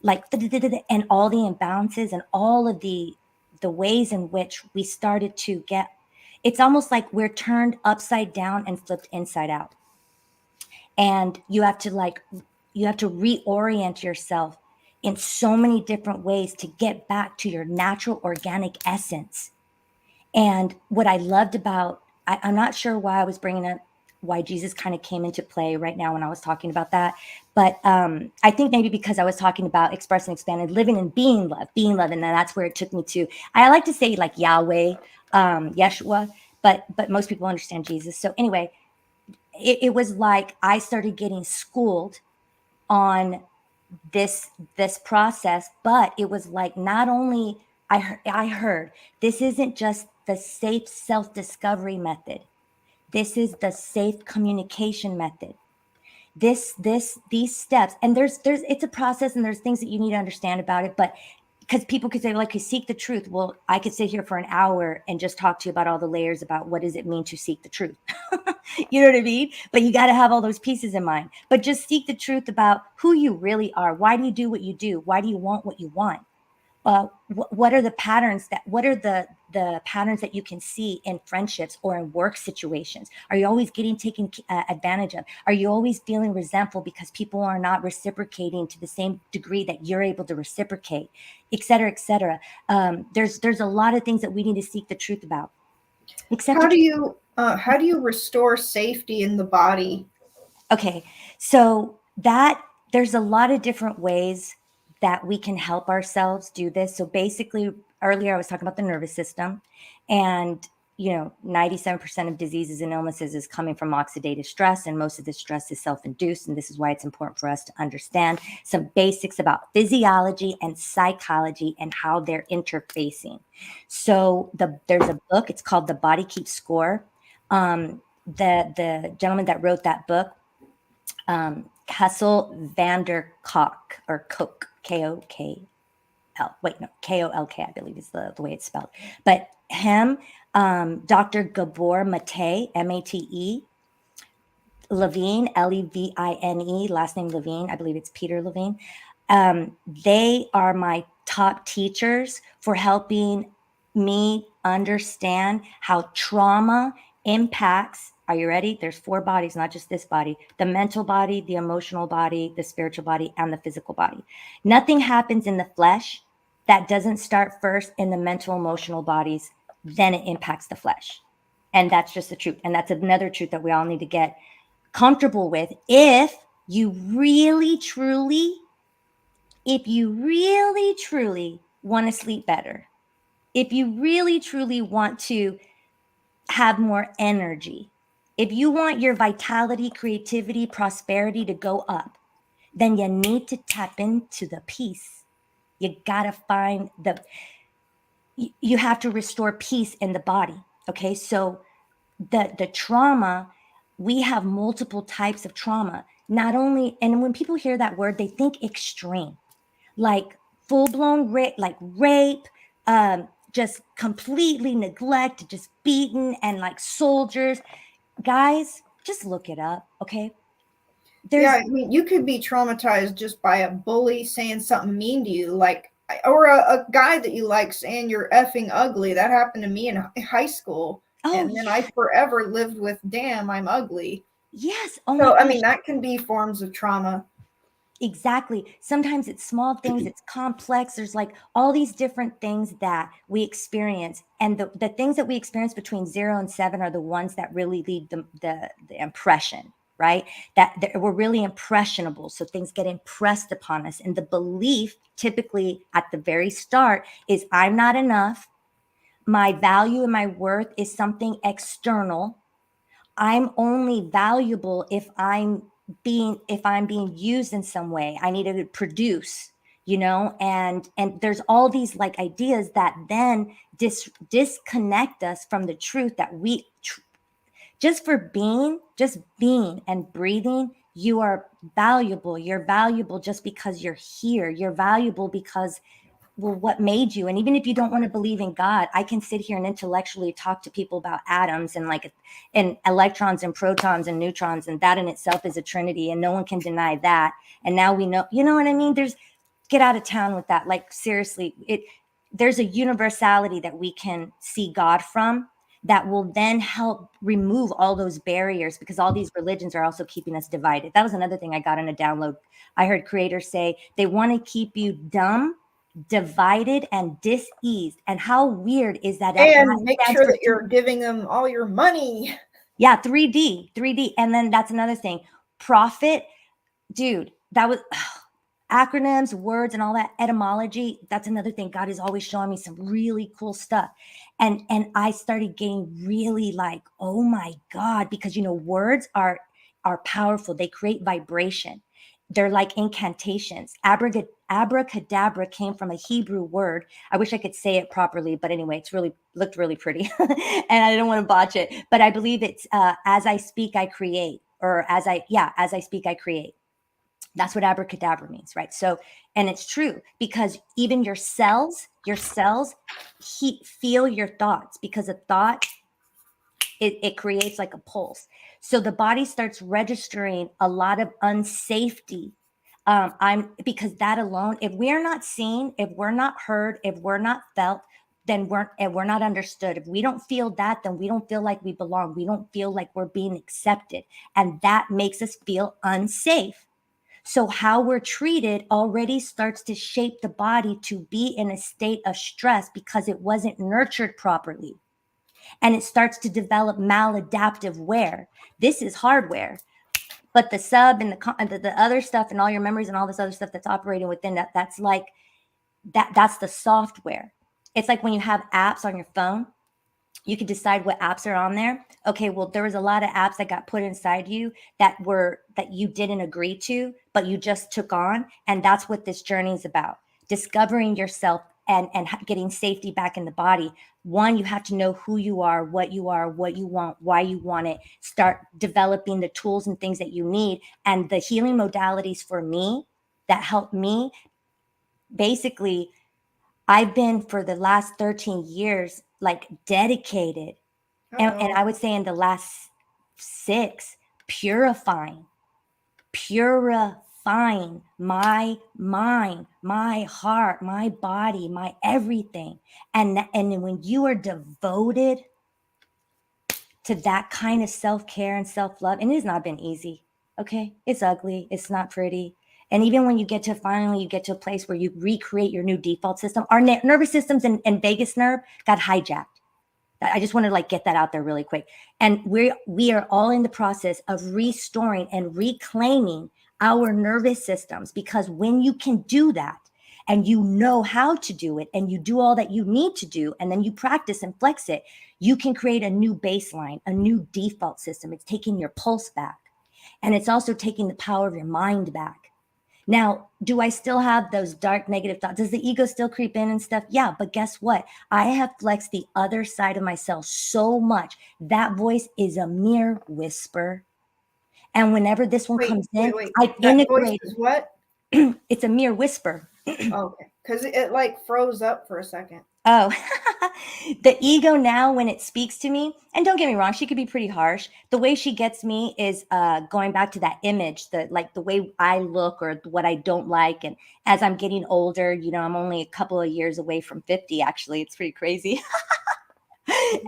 like, and all the imbalances and all of the ways in which we started to get, it's almost like we're turned upside down and flipped inside out. And you have to reorient yourself in so many different ways to get back to your natural organic essence. And what I loved about, I'm not sure why I was bringing up why Jesus kind of came into play right now when I was talking about that. But I think maybe because I was talking about express and expanded, living and being love. And then that's where it took me to, I like to say like Yahweh, Yeshua, but most people understand Jesus. So anyway, it was like I started getting schooled on this process, but it was like not only I heard this isn't just the safe self-discovery method. This is the safe communication method. These steps, and there's it's a process, and there's things that you need to understand about it. But because people could say, like, you seek the truth. Well, I could sit here for an hour and just talk to you about all the layers about what does it mean to seek the truth. You know what I mean? But you got to have all those pieces in mind. But just seek the truth about who you really are. Why do you do what you do? Why do you want what you want? What are the patterns the patterns that you can see in friendships or in work situations? Are you always getting taken advantage of? Are you always feeling resentful because people are not reciprocating to the same degree that you're able to reciprocate, et cetera, et cetera? There's a lot of things that we need to seek the truth about. How do you restore safety in the body? Okay, so that there's a lot of different ways that we can help ourselves do this. So basically, earlier I was talking about the nervous system, and 97% of diseases and illnesses is coming from oxidative stress, and most of the stress is self-induced. And this is why it's important for us to understand some basics about physiology and psychology and how they're interfacing. So there's a book. It's called The Body Keeps Score. The gentleman that wrote that book, Kessel Vander Kolk, or Koch, K-O-K-L. Wait, no, K-O-L-K, I believe is the way it's spelled. But him, Dr. Gabor Mate, M-A-T-E, Levine, L-E-V-I-N-E, last name Levine, I believe it's Peter Levine. They are my top teachers for helping me understand how trauma impacts. Are you ready? There's 4 bodies, not just this body: the mental body, the emotional body, the spiritual body, and the physical body. Nothing happens in the flesh that doesn't start first in the mental, emotional bodies, then it impacts the flesh. And that's just the truth. And that's another truth that we all need to get comfortable with if you really truly want to sleep better, if you really truly want to have more energy, if you want your vitality, creativity, prosperity to go up, then you need to tap into the peace. You gotta find you have to restore peace in the body. Okay, so the trauma, we have multiple types of trauma. Not only, and when people hear that word, they think extreme, like full-blown rape, like rape, just completely neglect, just beaten, and like soldiers. Guys, just look it up, okay? I mean, you could be traumatized just by a bully saying something mean to you, like, or a guy that you like saying you're effing ugly. That happened to me in high school. And then I forever lived with, damn, I'm ugly. Yes. Oh my gosh. I mean, that can be forms of trauma. Exactly. Sometimes it's small things, it's complex. There's like all these different things that we experience. And the things that we experience between 0 and 7 are the ones that really leave the impression, right? That we're really impressionable. So things get impressed upon us. And the belief typically at the very start is, I'm not enough. My value and my worth is something external. I'm only valuable if I'm being used in some way. I need to produce, and there's all these like ideas that then disconnect us from the truth that we just being and breathing. You are valuable. You're valuable just because you're here. You're valuable because, well, what made you? And even if you don't want to believe in God, I can sit here and intellectually talk to people about atoms and electrons and protons and neutrons, and that in itself is a trinity, and no one can deny that. And now we know, you know what I mean? Get out of town with that. Like, seriously, there's a universality that we can see God from that will then help remove all those barriers, because all these religions are also keeping us divided. That was another thing I got in a download. I heard creators say they want to keep you dumb, divided, and diseased. And how weird is that? And make sure that you're giving them all your money. Yeah, 3D. And then that's another thing. Profit, dude, that was acronyms, words, and all that etymology. That's another thing. God is always showing me some really cool stuff. And I started getting really like, oh my God, because words are powerful. They create vibration. They're like incantations. Abracadabra came from a Hebrew word. I wish I could say it properly, but anyway, looked really pretty and I didn't want to botch it. But I believe it's as I speak, I create, or as I speak, I create. That's what abracadabra means, right? So, and it's true, because even your cells feel your thoughts, because a thought, it creates like a pulse. So the body starts registering a lot of unsafety. Because that alone, if we're not seen, if we're not heard, if we're not felt, then we're not understood. If we don't feel that, then we don't feel like we belong. We don't feel like we're being accepted. And that makes us feel unsafe. So how we're treated already starts to shape the body to be in a state of stress because it wasn't nurtured properly. And it starts to develop maladaptive wear. This is hardware. But the sub and the other stuff and all your memories and all this other stuff that's operating within that's like that's the software. It's like when you have apps on your phone, you can decide what apps are on there. Okay, well, there was a lot of apps that got put inside you that you didn't agree to, but you just took on. And that's what this journey is about. Discovering yourself and getting safety back in the body. One, you have to know who you are, what you want, why you want it. Start developing the tools and things that you need. And the healing modalities for me that help me, basically, I've been for the last 13 years, like dedicated. And I would say in the last 6, purifying my mind, my heart, my body, my everything. And when you are devoted to that kind of self-care and self-love, and it has not been easy. Okay. It's ugly. It's not pretty. And even when you get to a place where you recreate your new default system, our nervous systems and vagus nerve got hijacked. I just wanted to get that out there really quick. And we are all in the process of restoring and reclaiming our nervous systems, because when you can do that and you know how to do it and you do all that you need to do and then you practice and flex it, you can create a new baseline, a new default system. It's taking your pulse back, and it's also taking the power of your mind back. Now, do I still have those dark negative thoughts? Does the ego still creep in and stuff? Yeah, but guess what? I have flexed the other side of myself so much. That voice is a mere whisper. And whenever this one comes in, I integrate. Voice is what? It's a mere whisper. Okay, because it froze up for a second. Oh, the ego now, when it speaks to me, and don't get me wrong, she could be pretty harsh. The way she gets me is going back to that image, the way I look or what I don't like. And as I'm getting older, I'm only a couple of years away from 50. Actually, it's pretty crazy.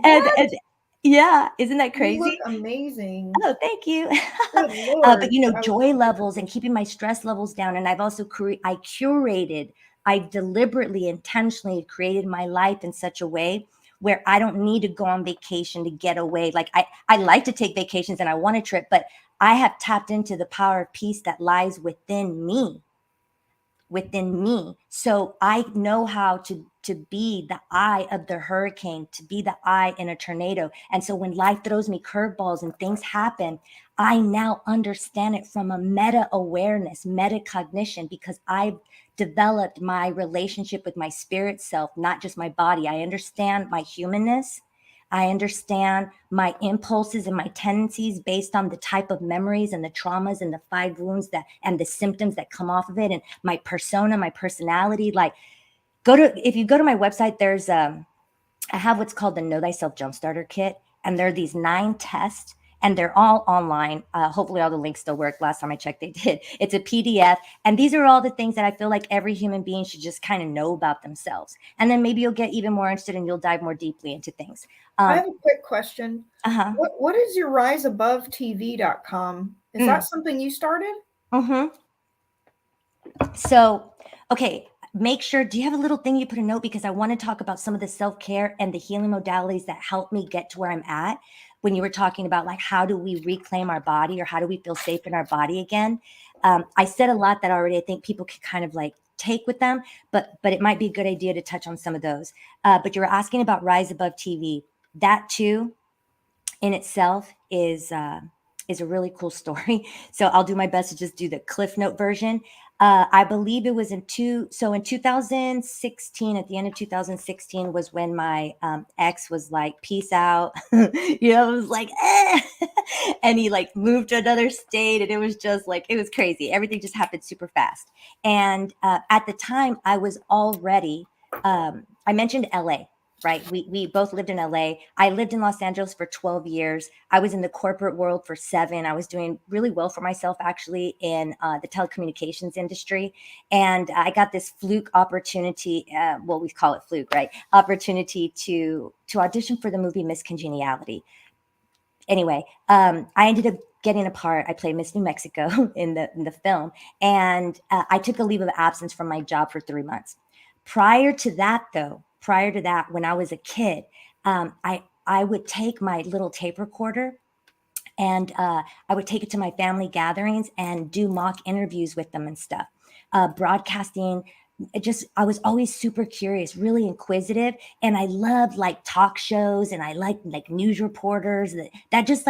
and yeah, isn't that crazy? You look amazing. Oh, thank you. Good Lord. But joy levels and keeping my stress levels down. And I've also I deliberately, intentionally created my life in such a way where I don't need to go on vacation to get away. Like I like to take vacations and I want to trip, but I have tapped into the power of peace that lies within me. So I know how to be the eye of the hurricane, to be the eye in a tornado. And so when life throws me curveballs and things happen, I now understand it from a meta awareness, metacognition, because I've developed my relationship with my spirit self, not just my body. I understand my humanness. I understand my impulses and my tendencies based on the type of memories and the traumas and the 5 wounds and the symptoms that come off of it, and my persona, my personality. If you go to my website, there's I have what's called the Know Thyself Jumpstarter Kit, and there are these 9 tests, and they're all online. Hopefully all the links still work. Last time I checked, they did. It's a PDF. And these are all the things that I feel like every human being should just kind of know about themselves. And then maybe you'll get even more interested and you'll dive more deeply into things. I have a quick question. What is your riseabovetv.com? Is that something you started? So, okay. Make sure, do you have a little thing you put a note? Because I want to talk about some of the self-care and the healing modalities that help me get to where I'm at. When you were talking about how do we reclaim our body, or how do we feel safe in our body again? I said a lot that already I think people can kind of take with them, but it might be a good idea to touch on some of those. But you were asking about Rise Above TV. That too, in itself, is a really cool story. So I'll do my best to just do the Cliff Note version. I believe it was in 2016, at the end of 2016 was when my ex was like, peace out. It was like, eh. And he like moved to another state, and it was just like, it was crazy. Everything just happened super fast. And at the time I was already, I mentioned LA. Right. We both lived in LA. I lived in Los Angeles for 12 years. I was in the corporate world for 7. I was doing really well for myself, actually, in the telecommunications industry. And I got this fluke opportunity. Well, we call it fluke, right? Opportunity to audition for the movie Miss Congeniality. Anyway, I ended up getting a part. I played Miss New Mexico in the film. And I took a leave of absence from my job for 3 months. Prior to that, when I was a kid, I would take my little tape recorder, and I would take it to my family gatherings and do mock interviews with them and stuff. Broadcasting, I was always super curious, really inquisitive, and I loved like talk shows, and I liked like news reporters. That just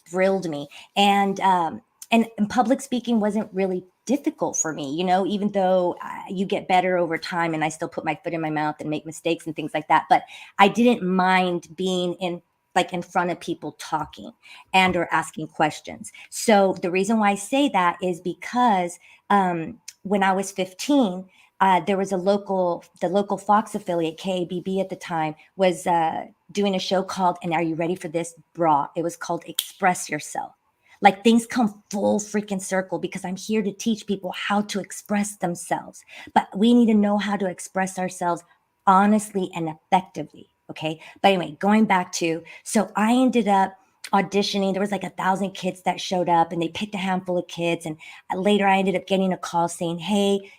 thrilled me. And public speaking wasn't really difficult for me, even though you get better over time, and I still put my foot in my mouth and make mistakes and things like that. But I didn't mind being in front of people talking and or asking questions. So the reason why I say that is because when I was 15, there was the local Fox affiliate, KABB at the time, was doing a show called, and are you ready for this, bra? It was called Express Yourself. Like, things come full freaking circle, because I'm here to teach people how to express themselves. But we need to know how to express ourselves honestly and effectively. Okay. But anyway, going back to, so I ended up auditioning. There was like 1,000 kids that showed up, and they picked a handful of kids. And later I ended up getting a call saying, hey,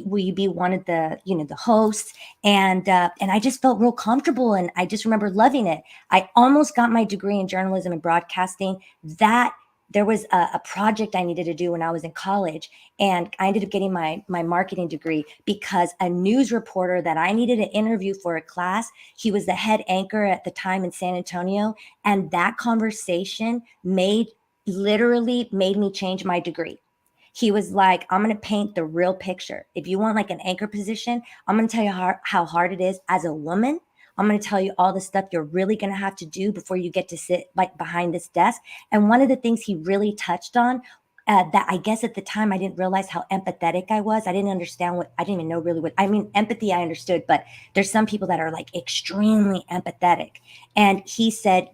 will you be one of the hosts? And I just felt real comfortable, and I just remember loving it. I almost got my degree in journalism and broadcasting. That There was a project I needed to do when I was in college, and I ended up getting my marketing degree because a news reporter that I needed to interview for a class, he was the head anchor at the time in San Antonio, and that conversation literally made me change my degree. He was like, I'm going to paint the real picture. If you want like an anchor position, I'm going to tell you how hard it is as a woman. I'm going to tell you all the stuff you're really going to have to do before you get to sit like behind this desk. And one of the things he really touched on, that I guess at the time I didn't realize how empathetic I was. I didn't understand I didn't even know really I mean, empathy I understood, but there's some people that are like extremely empathetic. And he said,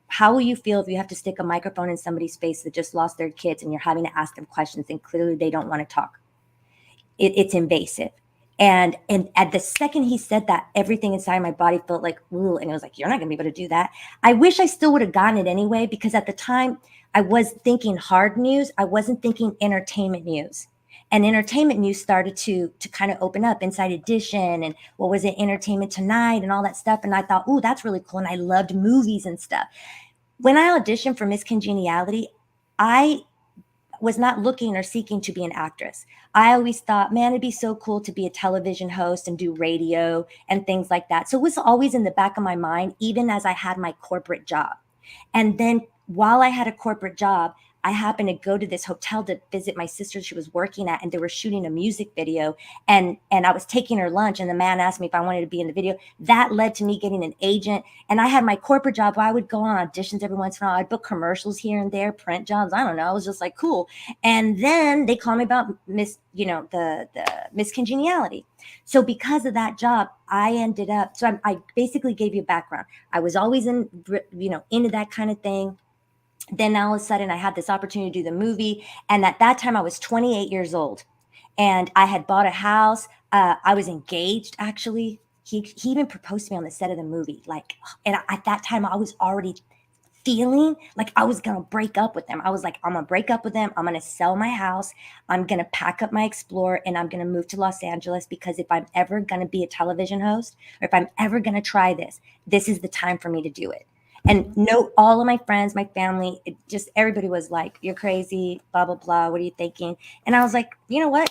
how will you feel if you have to stick a microphone in somebody's face that just lost their kids, and you're having to ask them questions and clearly they don't want to talk? It's invasive. And at the second he said that, everything inside my body felt like, ooh, and it was like, you're not gonna be able to do that. I wish I still would have gotten it anyway, because at the time I was thinking hard news. I wasn't thinking entertainment news. And entertainment news started to kind of open up, Inside Edition, and what was it, Entertainment Tonight, and all that stuff. And I thought, ooh, that's really cool. And I loved movies and stuff. When I auditioned for Miss Congeniality, I was not looking or seeking to be an actress. I always thought, man, it'd be so cool to be a television host and do radio and things like that. So it was always in the back of my mind, even as I had my corporate job. And then while I had a corporate job, I happened to go to this hotel to visit my sister she was working at, and they were shooting a music video, and I was taking her lunch, and the man asked me if I wanted to be in the video. That led to me getting an agent, and I had my corporate job where I would go on auditions every once in a while. I'd book commercials here and there, print jobs. I don't know. I was just like, cool. And then they called me about the Miss Congeniality. So because of that job, I ended up, so I basically gave you a background. I was always into that kind of thing. Then all of a sudden I had this opportunity to do the movie. And at that time I was 28 years old, and I had bought a house. I was engaged, actually. He even proposed to me on the set of the movie. And at that time I was already feeling like I was going to break up with them. I was like, I'm going to break up with them. I'm going to sell my house. I'm going to pack up my Explorer, and I'm going to move to Los Angeles, because if I'm ever going to be a television host, or if I'm ever going to try this is the time for me to do it. And all of my friends, my family, everybody was like, you're crazy, blah, blah, blah. What are you thinking? And I was like, you know what?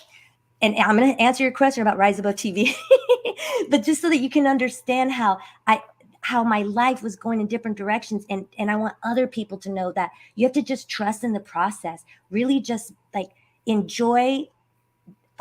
And I'm going to answer your question about Rise Above TV, but just so that you can understand how my life was going in different directions. And I want other people to know that you have to just trust in the process, really just like enjoy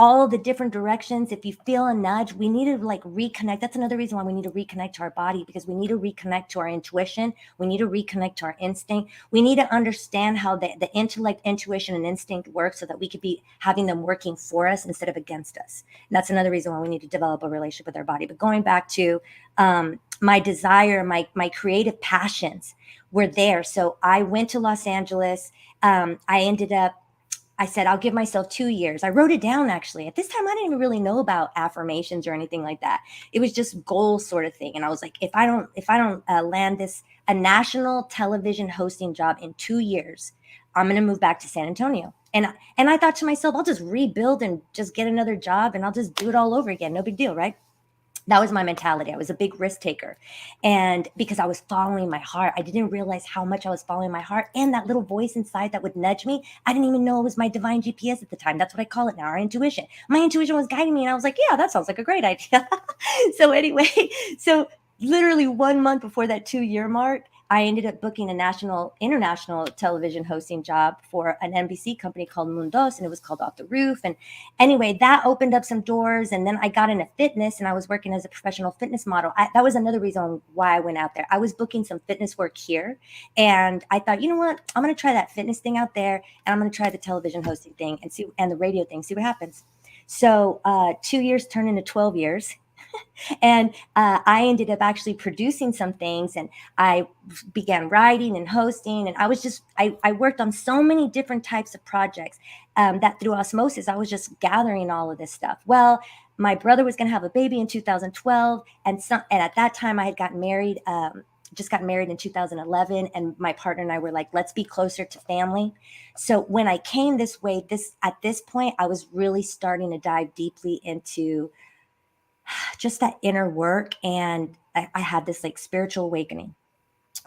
all the different directions. If you feel a nudge, we need to like reconnect. That's another reason why we need to reconnect to our body, because we need to reconnect to our intuition. We need to reconnect to our instinct. We need to understand how the intellect, intuition, and instinct work so that we could be having them working for us instead of against us. And that's another reason why we need to develop a relationship with our body. But going back to my desire, my creative passions were there. So I went to Los Angeles. I said, I'll give myself 2 years. I wrote it down, actually. At this time, I didn't even really know about affirmations or anything like that. It was just goals sort of thing. And I was like, if I don't land a national television hosting job in 2 years, I'm going to move back to San Antonio. And I thought to myself, I'll just rebuild and just get another job and I'll just do it all over again. No big deal, right? That was my mentality. I was a big risk taker. And because I was following my heart, I didn't realize how much I was following my heart. And that little voice inside that would nudge me, I didn't even know it was my divine GPS at the time. That's what I call it now, our intuition. My intuition was guiding me. And I was like, yeah, that sounds like a great idea. So anyway, so literally 1 month before that 2-year mark, I ended up booking a international television hosting job for an NBC company called Mundos, and it was called Off the Roof. And anyway, that opened up some doors. And then I got into fitness, and I was working as a professional fitness model. That was another reason why I went out there. I was booking some fitness work here, and I thought, you know what? I'm going to try that fitness thing out there, and I'm going to try the television hosting thing and the radio thing, see what happens. So 2 years turned into 12 years. And I ended up actually producing some things, and I began writing and hosting. And I worked on so many different types of projects that through osmosis, I was just gathering all of this stuff. Well, my brother was going to have a baby in 2012. And at that time I had gotten married, just got married in 2011. And my partner and I were like, let's be closer to family. So when I came this way, at this point, I was really starting to dive deeply into just that inner work. And I had this like spiritual awakening.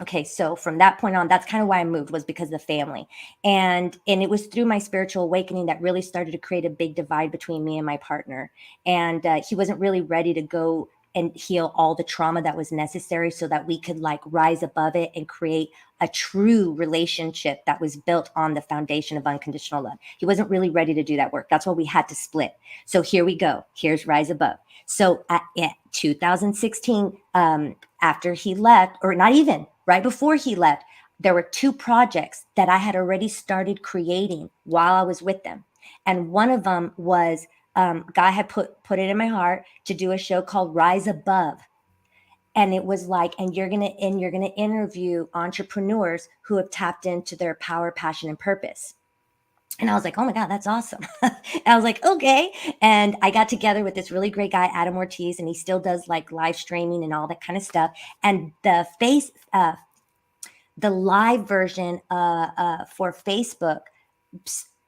Okay, so from that point on, that's kind of why I moved, was because of the family. And it was through my spiritual awakening that really started to create a big divide between me and my partner. And he wasn't really ready to go and heal all the trauma that was necessary so that we could like rise above it and create a true relationship that was built on the foundation of unconditional love. He wasn't really ready to do that work. That's why we had to split. So here we go. Here's Rise Above. So at 2016, after he left, or not even, right before he left, there were 2 projects that I had already started creating while I was with them. And one of them was, Guy had put it in my heart to do a show called Rise Above. And it was like, and you're gonna interview entrepreneurs who have tapped into their power, passion, and purpose. And I was like, oh my God, that's awesome. And I was like, okay. And I got together with this really great guy, Adam Ortiz, and he still does like live streaming and all that kind of stuff. And the live version for Facebook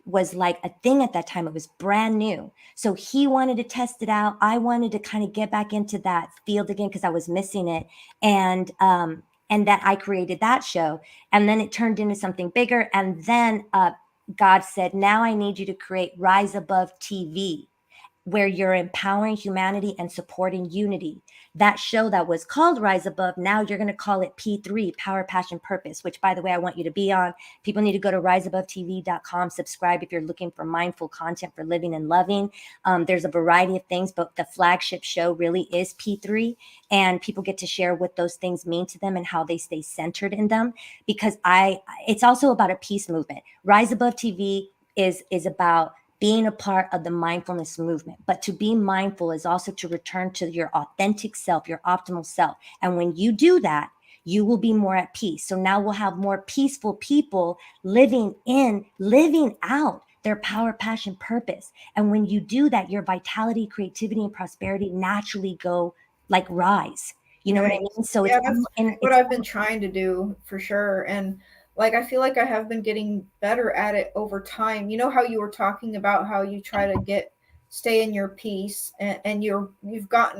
was like a thing at that time. It was brand new. So he wanted to test it out. I wanted to kind of get back into that field again because I was missing it. And that I created that show. And then it turned into something bigger. And then God said, now I need you to create Rise Above TV, where you're empowering humanity and supporting unity. That show that was called Rise Above, now you're going to call it P3, Power, Passion, Purpose, which, by the way, I want you to be on. People need to go to riseabovetv.com, subscribe if you're looking for mindful content for living and loving. There's a variety of things, but the flagship show really is P3, and people get to share what those things mean to them and how they stay centered in them, because it's also about a peace movement. Rise Above TV is about being a part of the mindfulness movement. But to be mindful is also to return to your authentic self, your optimal self. And when you do that, you will be more at peace. So now we'll have more peaceful people living out their power, passion, purpose. And when you do that, your vitality, creativity, and prosperity naturally go like rise. You know what I mean? So yeah, it's what I've been trying to do for sure. And like, I feel like I have been getting better at it over time. You know how you were talking about how you try to stay in your peace, and you've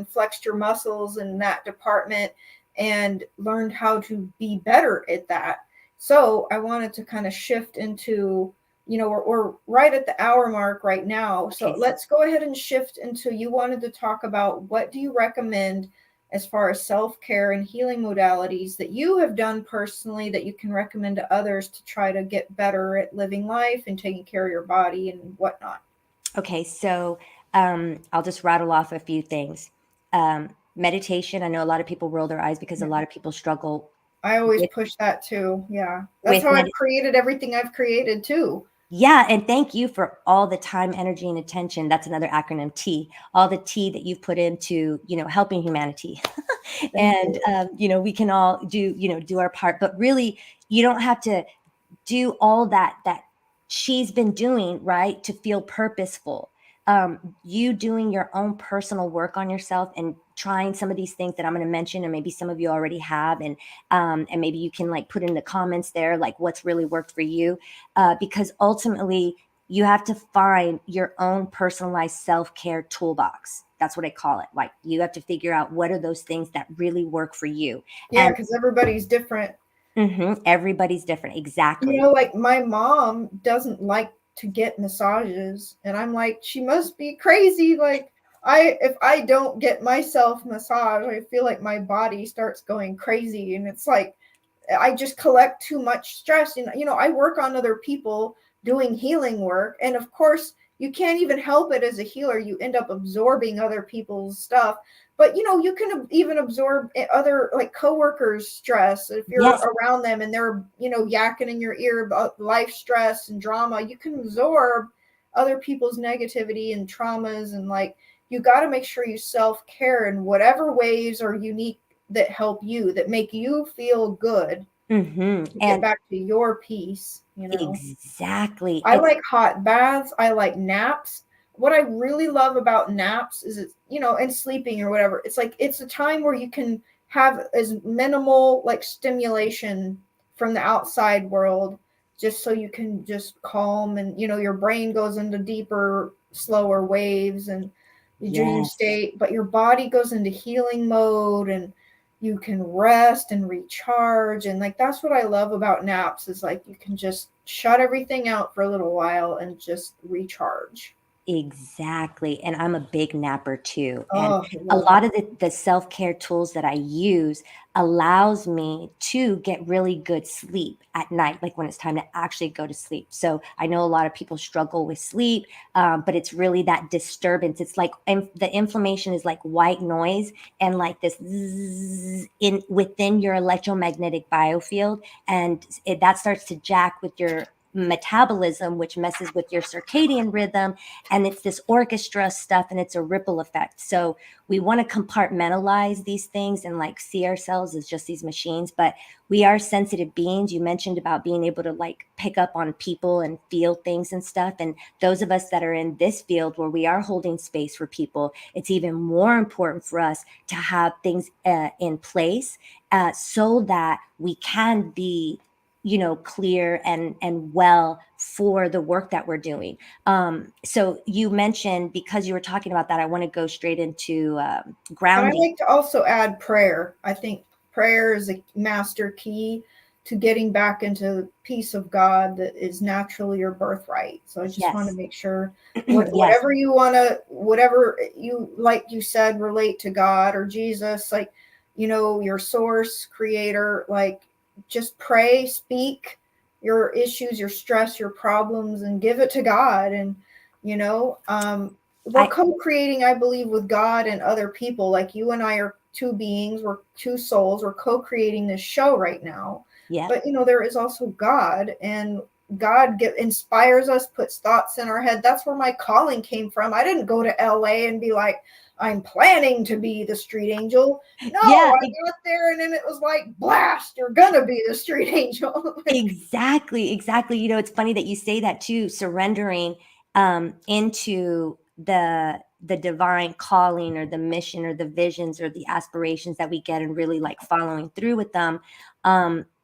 flexed your muscles in that department and learned how to be better at that. So I wanted to kind of shift into, we're right at the hour mark right now. So let's go ahead and shift into, you wanted to talk about, what do you recommend as far as self-care and healing modalities that you have done personally that you can recommend to others to try to get better at living life and taking care of your body and whatnot? Okay, so I'll just rattle off a few things. Meditation. I know a lot of people roll their eyes because a lot of people struggle. I always push that too. Yeah. That's how I've created everything I've created too. Yeah. And thank you for all the time, energy, and attention. That's another acronym, T. All the T that you've put into, helping humanity. And, we can all do our part. But really, you don't have to do all that she's been doing, right, to feel purposeful. You doing your own personal work on yourself and trying some of these things that I'm going to mention, and maybe some of you already have, and maybe you can like put in the comments there like what's really worked for you, because ultimately you have to find your own personalized self-care toolbox. That's what I call it. Like, you have to figure out what are those things that really work for you. Yeah, because everybody's different. Everybody's different. Exactly. Like my mom doesn't like to get massages, and I'm like, she must be crazy. Like, if I don't get myself massage, I feel like my body starts going crazy, and it's like I just collect too much stress. And I work on other people doing healing work, and of course you can't even help it as a healer. You end up absorbing other people's stuff. But you can even absorb other like coworkers' stress if you're around them and they're yakking in your ear about life stress and drama. You can absorb other people's negativity and traumas, and like you got to make sure you self-care in whatever ways are unique that help you, that make you feel good, to get back to your peace. Exactly. I like hot baths. I like naps. What I really love about naps is it's, and sleeping or whatever, it's like it's a time where you can have as minimal like stimulation from the outside world, just so you can just calm, and your brain goes into deeper, slower waves and the dream state, but your body goes into healing mode, and you can rest and recharge. And like that's what I love about naps, is like you can just shut everything out for a little while and just recharge. Exactly. And I'm a big napper too. And a lot of the self-care tools that I use allows me to get really good sleep at night, like when it's time to actually go to sleep. So I know a lot of people struggle with sleep, but it's really that disturbance. It's like the inflammation is like white noise and like this within your electromagnetic biofield. And that starts to jack with your metabolism, which messes with your circadian rhythm, and it's this orchestra stuff, and it's a ripple effect. So we want to compartmentalize these things and like see ourselves as just these machines, but we are sensitive beings. You mentioned about being able to like pick up on people and feel things and stuff, and those of us that are in this field where we are holding space for people, it's even more important for us to have things in place, so that we can be clear and well for the work that we're doing. So you mentioned, because you were talking about that, I want to go straight into grounding. And I like to also add prayer. I think prayer is a master key to getting back into peace of God that is naturally your birthright. So I just want to make sure whatever you want to, whatever you, like you said, relate to God or Jesus, like, your source, creator, like just pray, speak your issues, your stress, your problems, and give it to God. And, we're co-creating, I believe, with God and other people. Like you and I are two beings, we're two souls, we're co-creating this show right now. Yeah. But there is also God, and God inspires us, puts thoughts in our head. That's where my calling came from. I didn't go to LA and be like, I'm planning to be the street angel. No, I got there and then it was like, blast, you're gonna be the street angel. Exactly. It's funny that you say that too, surrendering into the divine calling or the mission or the visions or the aspirations that we get, and really like following through with them.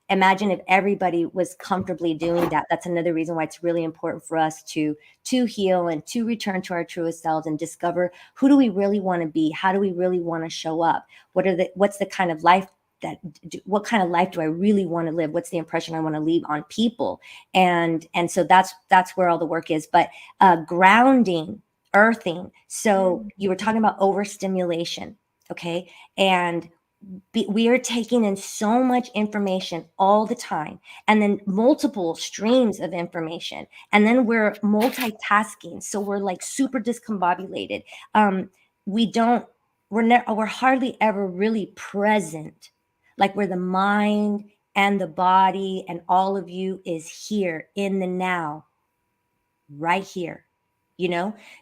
Imagine if everybody was comfortably doing that. That's another reason why it's really important for us to heal and to return to our truest selves and discover, who do we really want to be? How do we really want to show up? What's the kind of life what kind of life do I really want to live? What's the impression I want to leave on people? And so that's where all the work is. But grounding, earthing. So you were talking about overstimulation. Okay. And we are taking in so much information all the time, and then multiple streams of information, and then we're multitasking, so we're like super discombobulated. We don't we're hardly ever really present, like where the mind and the body and all of you is here in the now, right here,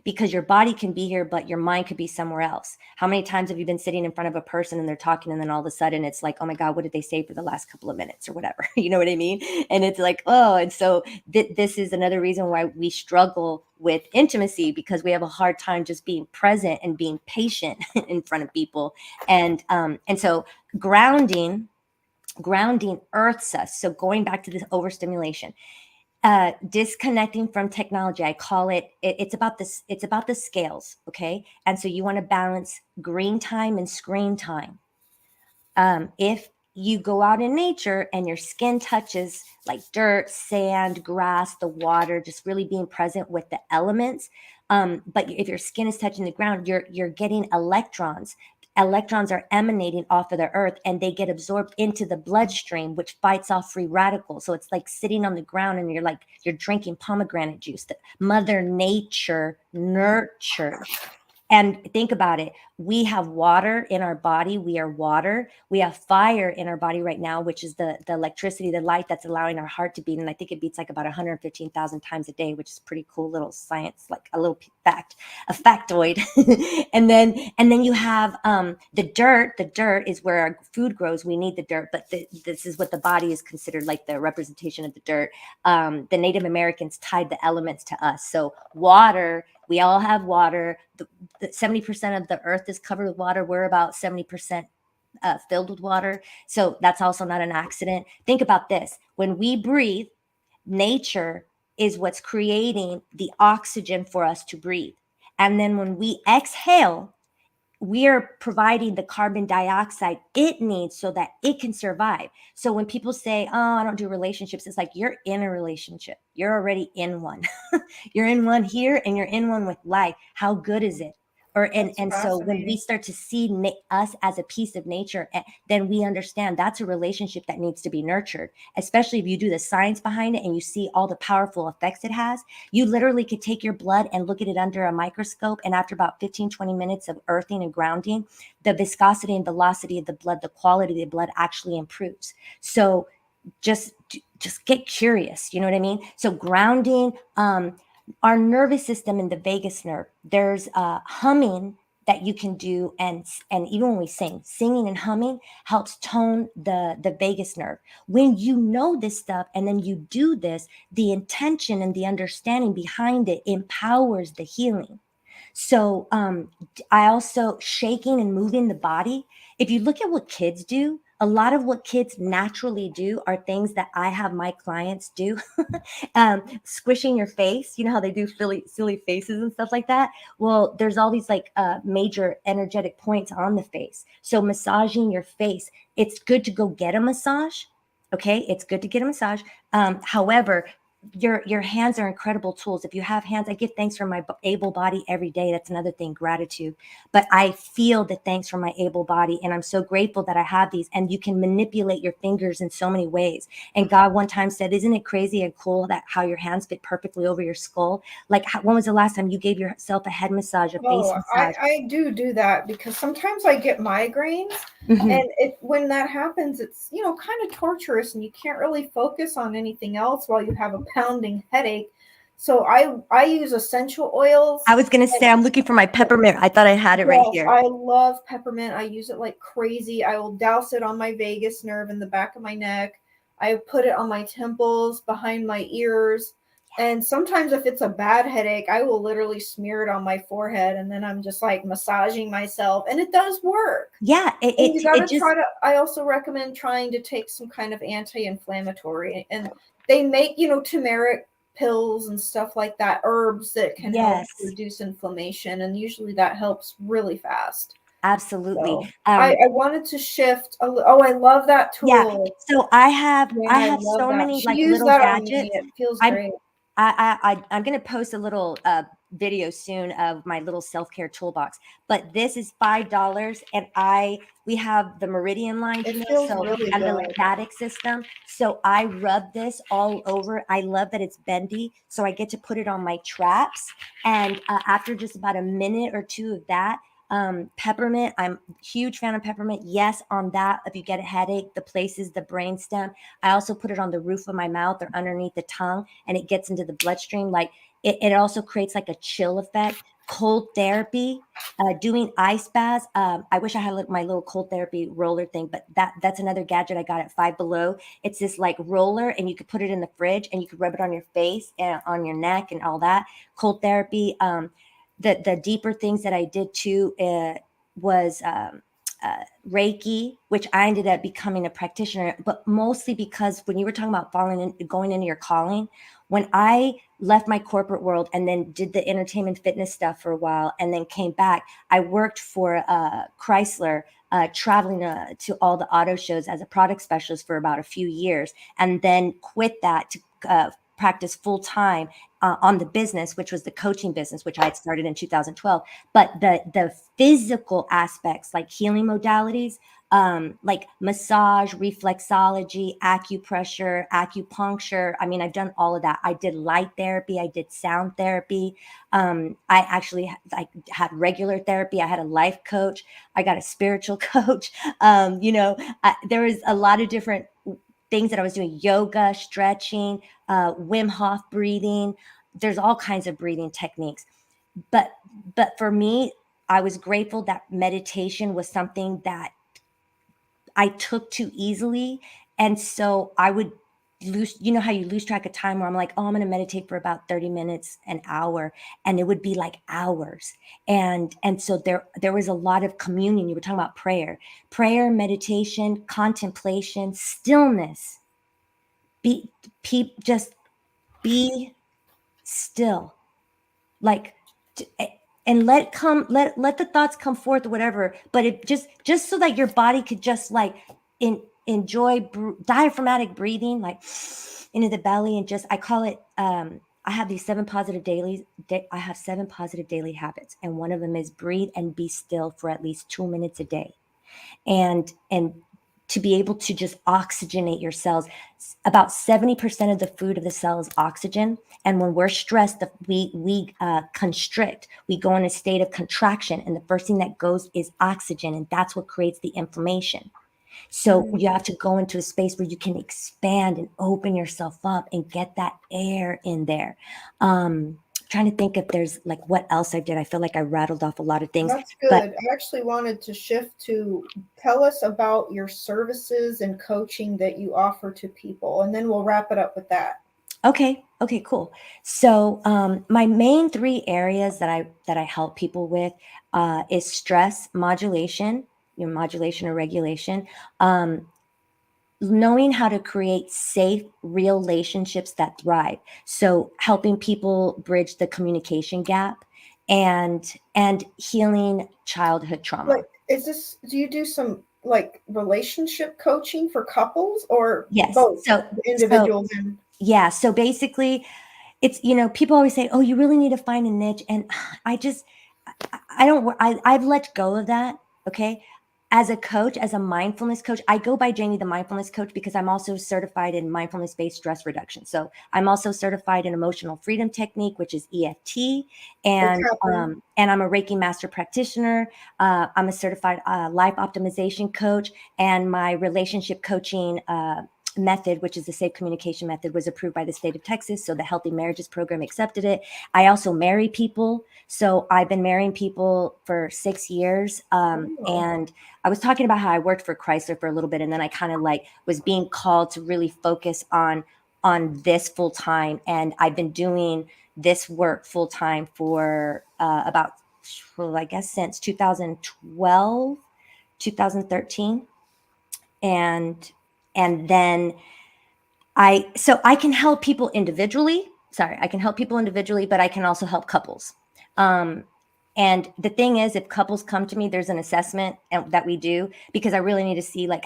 because your body can be here, but your mind could be somewhere else. How many times have you been sitting in front of a person and they're talking, and then all of a sudden it's like, oh my God, what did they say for the last couple of minutes or whatever? You know what I mean? And it's like, oh, and so this is another reason why we struggle with intimacy, because we have a hard time just being present and being patient in front of people. And so grounding earths us. So going back to this overstimulation, disconnecting from technology, I call it's about this, it's about the scales. Okay. And so you want to balance green time and screen time. If you go out in nature and your skin touches like dirt, sand, grass, the water, just really being present with the elements. But if your skin is touching the ground, you're getting electrons. Electrons are emanating off of the earth, and they get absorbed into the bloodstream, which fights off free radicals. So it's like sitting on the ground and you're drinking pomegranate juice that Mother Nature nurtured. And think about it. We have water in our body. We are water. We have fire in our body right now, which is the electricity, the light that's allowing our heart to beat. And I think it beats like about 115,000 times a day, which is pretty cool little science, like a little fact, a factoid. and then you have the dirt. The dirt is where our food grows. We need the dirt, but this is what the body is considered, like the representation of the dirt. The Native Americans tied the elements to us. So water, we all have water. 70% of the earth is covered with water. We're about 70% filled with water. So that's also not an accident. Think about this. When we breathe, nature is what's creating the oxygen for us to breathe. And then when we exhale, we are providing the carbon dioxide it needs so that it can survive. So when people say, oh, I don't do relationships, it's like you're in a relationship. You're already in one. You're in one here, and you're in one with life. How good is it? And so when we start to see us as a piece of nature, then we understand that's a relationship that needs to be nurtured, especially if you do the science behind it and you see all the powerful effects it has. You literally could take your blood and look at it under a microscope, and after about 15-20 minutes of earthing and grounding, the viscosity and velocity of the blood, the quality of the blood actually improves. So just get curious, you know what I mean? So grounding, our nervous system in the vagus nerve, there's humming that you can do, and even when we singing and humming helps tone the vagus nerve. When you know this stuff and then you do this, the intention and the understanding behind it empowers the healing. So I also, shaking and moving the body. If you look at what kids do, a lot of what kids naturally do are things that I have my clients do. Squishing your face, you know how they do silly faces and stuff like that. Well, there's all these like major energetic points on the face. So massaging your face, it's good to go get a massage. Okay, it's good to get a massage. However, your hands are incredible tools. If you have hands, I give thanks for my able body every day. That's another thing, gratitude. But I feel the thanks for my able body, and I'm so grateful that I have these. And you can manipulate your fingers in so many ways. And God one time said, isn't it crazy and cool that how your hands fit perfectly over your skull? Like, when was the last time you gave yourself a head massage, a face massage? I do that because sometimes I get migraines. Mm-hmm. And when that happens, it's, kind of torturous, and you can't really focus on anything else while you have a pounding headache. So I use essential oils. I was going to say, I'm looking for my peppermint. I thought I had it right here. I love peppermint. I use it like crazy. I will douse it on my vagus nerve in the back of my neck. I put it on my temples, behind my ears. And sometimes if it's a bad headache, I will literally smear it on my forehead, and then I'm just like massaging myself, and it does work. Yeah. You got to try to, I also recommend trying to take some kind of anti-inflammatory, and they make, turmeric pills and stuff like that, herbs that can help reduce inflammation. And usually that helps really fast. Absolutely. So, I wanted to shift. I love that tool. Yeah. So I have so many like little gadgets. It feels great. I'm going to post a little video soon of my little self-care toolbox. But this is $5, and we have the Meridian line, it feels so really and the good. lymphatic system. So I rub this all over. I love that it's bendy, so I get to put it on my traps. And after just about a minute or two of that, peppermint, I'm a huge fan of peppermint. Yes, on that, if you get a headache, the places, the brainstem. I also put it on the roof of my mouth or underneath the tongue, and it gets into the bloodstream. Like it also creates like a chill effect. Cold therapy, doing ice baths. I wish I had my little cold therapy roller thing, but that's another gadget I got at Five Below. It's this like roller, and you could put it in the fridge, and you could rub it on your face and on your neck and all that. Cold therapy. The deeper things that I did too was Reiki, which I ended up becoming a practitioner, but mostly because when you were talking about going into your calling, when I left my corporate world and then did the entertainment fitness stuff for a while and then came back, I worked for Chrysler, traveling to all the auto shows as a product specialist for about a few years, and then quit that to practice full time on the business, which was the coaching business, which I had started in 2012. But the physical aspects, like healing modalities, like massage, reflexology, acupressure, acupuncture. I mean, I've done all of that. I did light therapy. I did sound therapy. I actually had regular therapy. I had a life coach. I got a spiritual coach. There was a lot of different things that I was doing: yoga, stretching, Wim Hof breathing. There's all kinds of breathing techniques. But for me, I was grateful that meditation was something that I took too easily. And so I would lose, how you lose track of time, where I'm like, oh, I'm going to meditate for about 30 minutes, an hour. And it would be like hours. And so there was a lot of communion. You were talking about prayer, meditation, contemplation, stillness. Just be still, like, and let the thoughts come forth or whatever. But it just so that your body could just like enjoy diaphragmatic breathing, like into the belly, and just, I call it, I have these 7 positive dailies. I have 7 positive daily habits, and one of them is breathe and be still for at least 2 minutes a day. And to be able to just oxygenate your cells. About 70% of the food of the cell is oxygen. And when we're stressed, we constrict. We go in a state of contraction. And the first thing that goes is oxygen. And that's what creates the inflammation. So you have to go into a space where you can expand and open yourself up and get that air in there. Trying to think if there's like what else I did. I feel like I rattled off a lot of things. That's good. I actually wanted to shift to tell us about your services and coaching that you offer to people, and then we'll wrap it up with that. Okay, cool. So my main 3 areas that I help people with is stress modulation, modulation or regulation, knowing how to create safe relationships that thrive. So helping people bridge the communication gap, and healing childhood trauma. Like, do you do some like relationship coaching for couples, or Yes. both So individuals? yeah. So basically, it's, people always say, oh, you really need to find a niche. And I've let go of that. Okay. As a coach, as a mindfulness coach, I go by Janie the Mindfulness Coach because I'm also certified in mindfulness-based stress reduction. So I'm also certified in emotional freedom technique, which is EFT, and I'm a Reiki master practitioner. I'm a certified life optimization coach, and my relationship coaching method, which is the safe communication method, was approved by the state of Texas. So the Healthy Marriages program accepted it. I also marry people. So I've been marrying people for 6 years. And I was talking about how I worked for Chrysler for a little bit, and then I kind of like was being called to really focus on this full time. And I've been doing this work full time for about, well, I guess since 2012, 2013. And then I can help people individually. I can help people individually, but I can also help couples. And the thing is, if couples come to me, there's an assessment that we do, because I really need to see like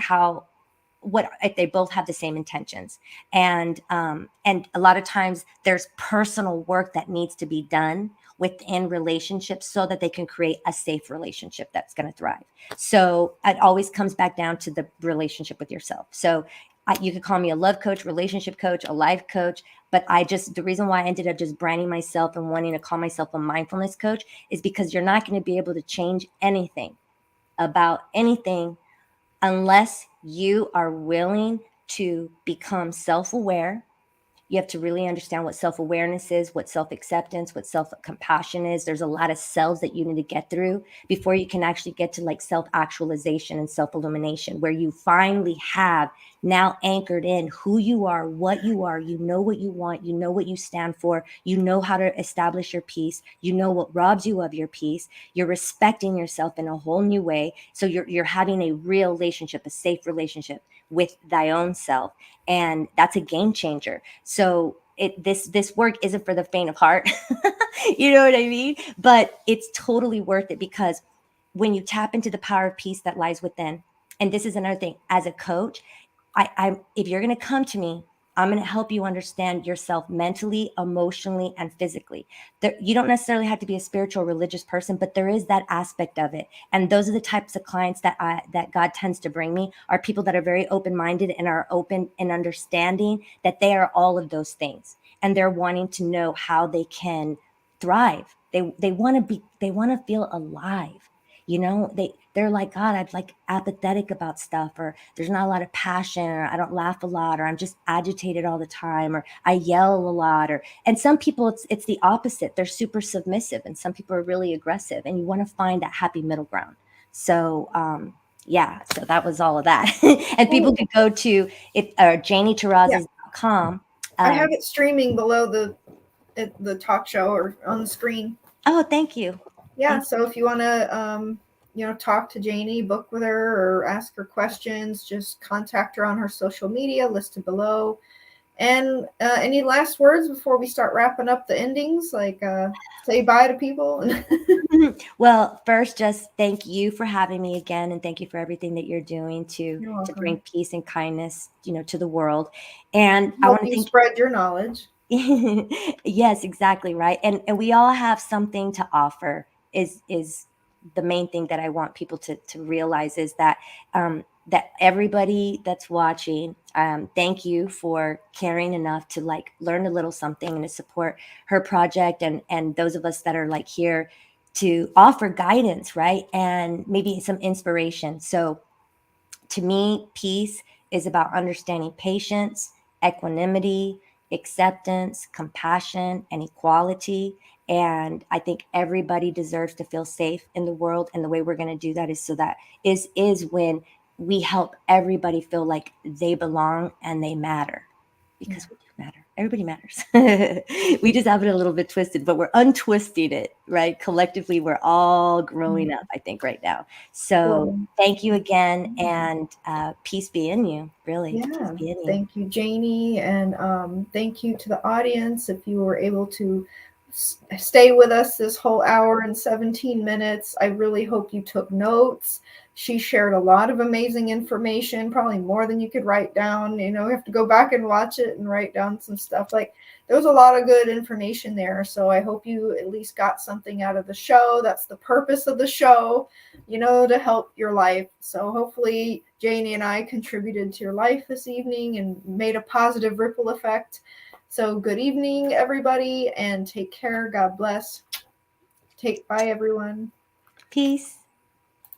what if they both have the same intentions. And a lot of times there's personal work that needs to be done, within relationships so that they can create a safe relationship that's going to thrive. So it always comes back down to the relationship with yourself. So you could call me a love coach, relationship coach, a life coach, but the reason why I ended up just branding myself and wanting to call myself a mindfulness coach is because you're not going to be able to change anything about anything unless you are willing to become self-aware. You have to really understand what self-awareness is, what self-acceptance, what self-compassion is. There's a lot of cells that you need to get through before you can actually get to like self-actualization and self-illumination, where you finally have now anchored in who you are, what you are. You know what you want. You know what you stand for. You know how to establish your peace. You know what robs you of your peace. You're respecting yourself in a whole new way. So you're having a real relationship, a safe relationship with thy own self. And that's a game changer. So this work isn't for the faint of heart. You know what I mean? But it's totally worth it, because when you tap into the power of peace that lies within, and this is another thing, as a coach, if you're going to come to me, I'm going to help you understand yourself mentally, emotionally, and physically. You don't necessarily have to be a spiritual, religious person, but there is that aspect of it. And those are the types of clients that God tends to bring me, are people that are very open-minded and are open and understanding that they are all of those things. And they're wanting to know how they can thrive. They want to feel alive. You know, they're like, God, I'm like apathetic about stuff, or there's not a lot of passion, or I don't laugh a lot, or I'm just agitated all the time, or I yell a lot. And some people, it's the opposite. They're super submissive, and some people are really aggressive, and you want to find that happy middle ground. So yeah, so that was all of that. And people could go to JanieTerrazas.com. I have it streaming below the talk show or on the screen. Oh, thank you. Yeah, so if you want to talk to Janie, book with her, or ask her questions, just contact her on her social media listed below. And any last words before we start wrapping up the endings? Like say bye to people. Well, first, just thank you for having me again, and thank you for everything that you're doing to bring peace and kindness, to the world. And I want to spread your knowledge. Yes, exactly right. And we all have something to offer. Is the main thing that I want people to realize, is that that everybody that's watching, thank you for caring enough to like learn a little something and to support her project, and those of us that are like here to offer guidance, right? And maybe some inspiration. So to me, peace is about understanding patience, equanimity, acceptance, compassion, and equality. And I think everybody deserves to feel safe in the world. And the way we're going to do that is is when we help everybody feel like they belong and they matter, because we do matter. Everybody matters. We just have it a little bit twisted, but we're untwisting it, right? Collectively, we're all growing up, I think, right now. So thank you again, and peace be in you, really. Yeah, peace be in you. Thank you, Janie, and thank you to the audience. If you were able to stay with us this whole hour and 17 minutes, I really hope you took notes. She shared a lot of amazing information, probably more than you could write down. You have to go back and watch it and write down some stuff. Like, there was a lot of good information there. So I hope you at least got something out of the show. That's the purpose of the show, to help your life. So hopefully Janie and I contributed to your life this evening and made a positive ripple effect. So good evening, everybody, and take care. God bless. Bye, everyone. Peace.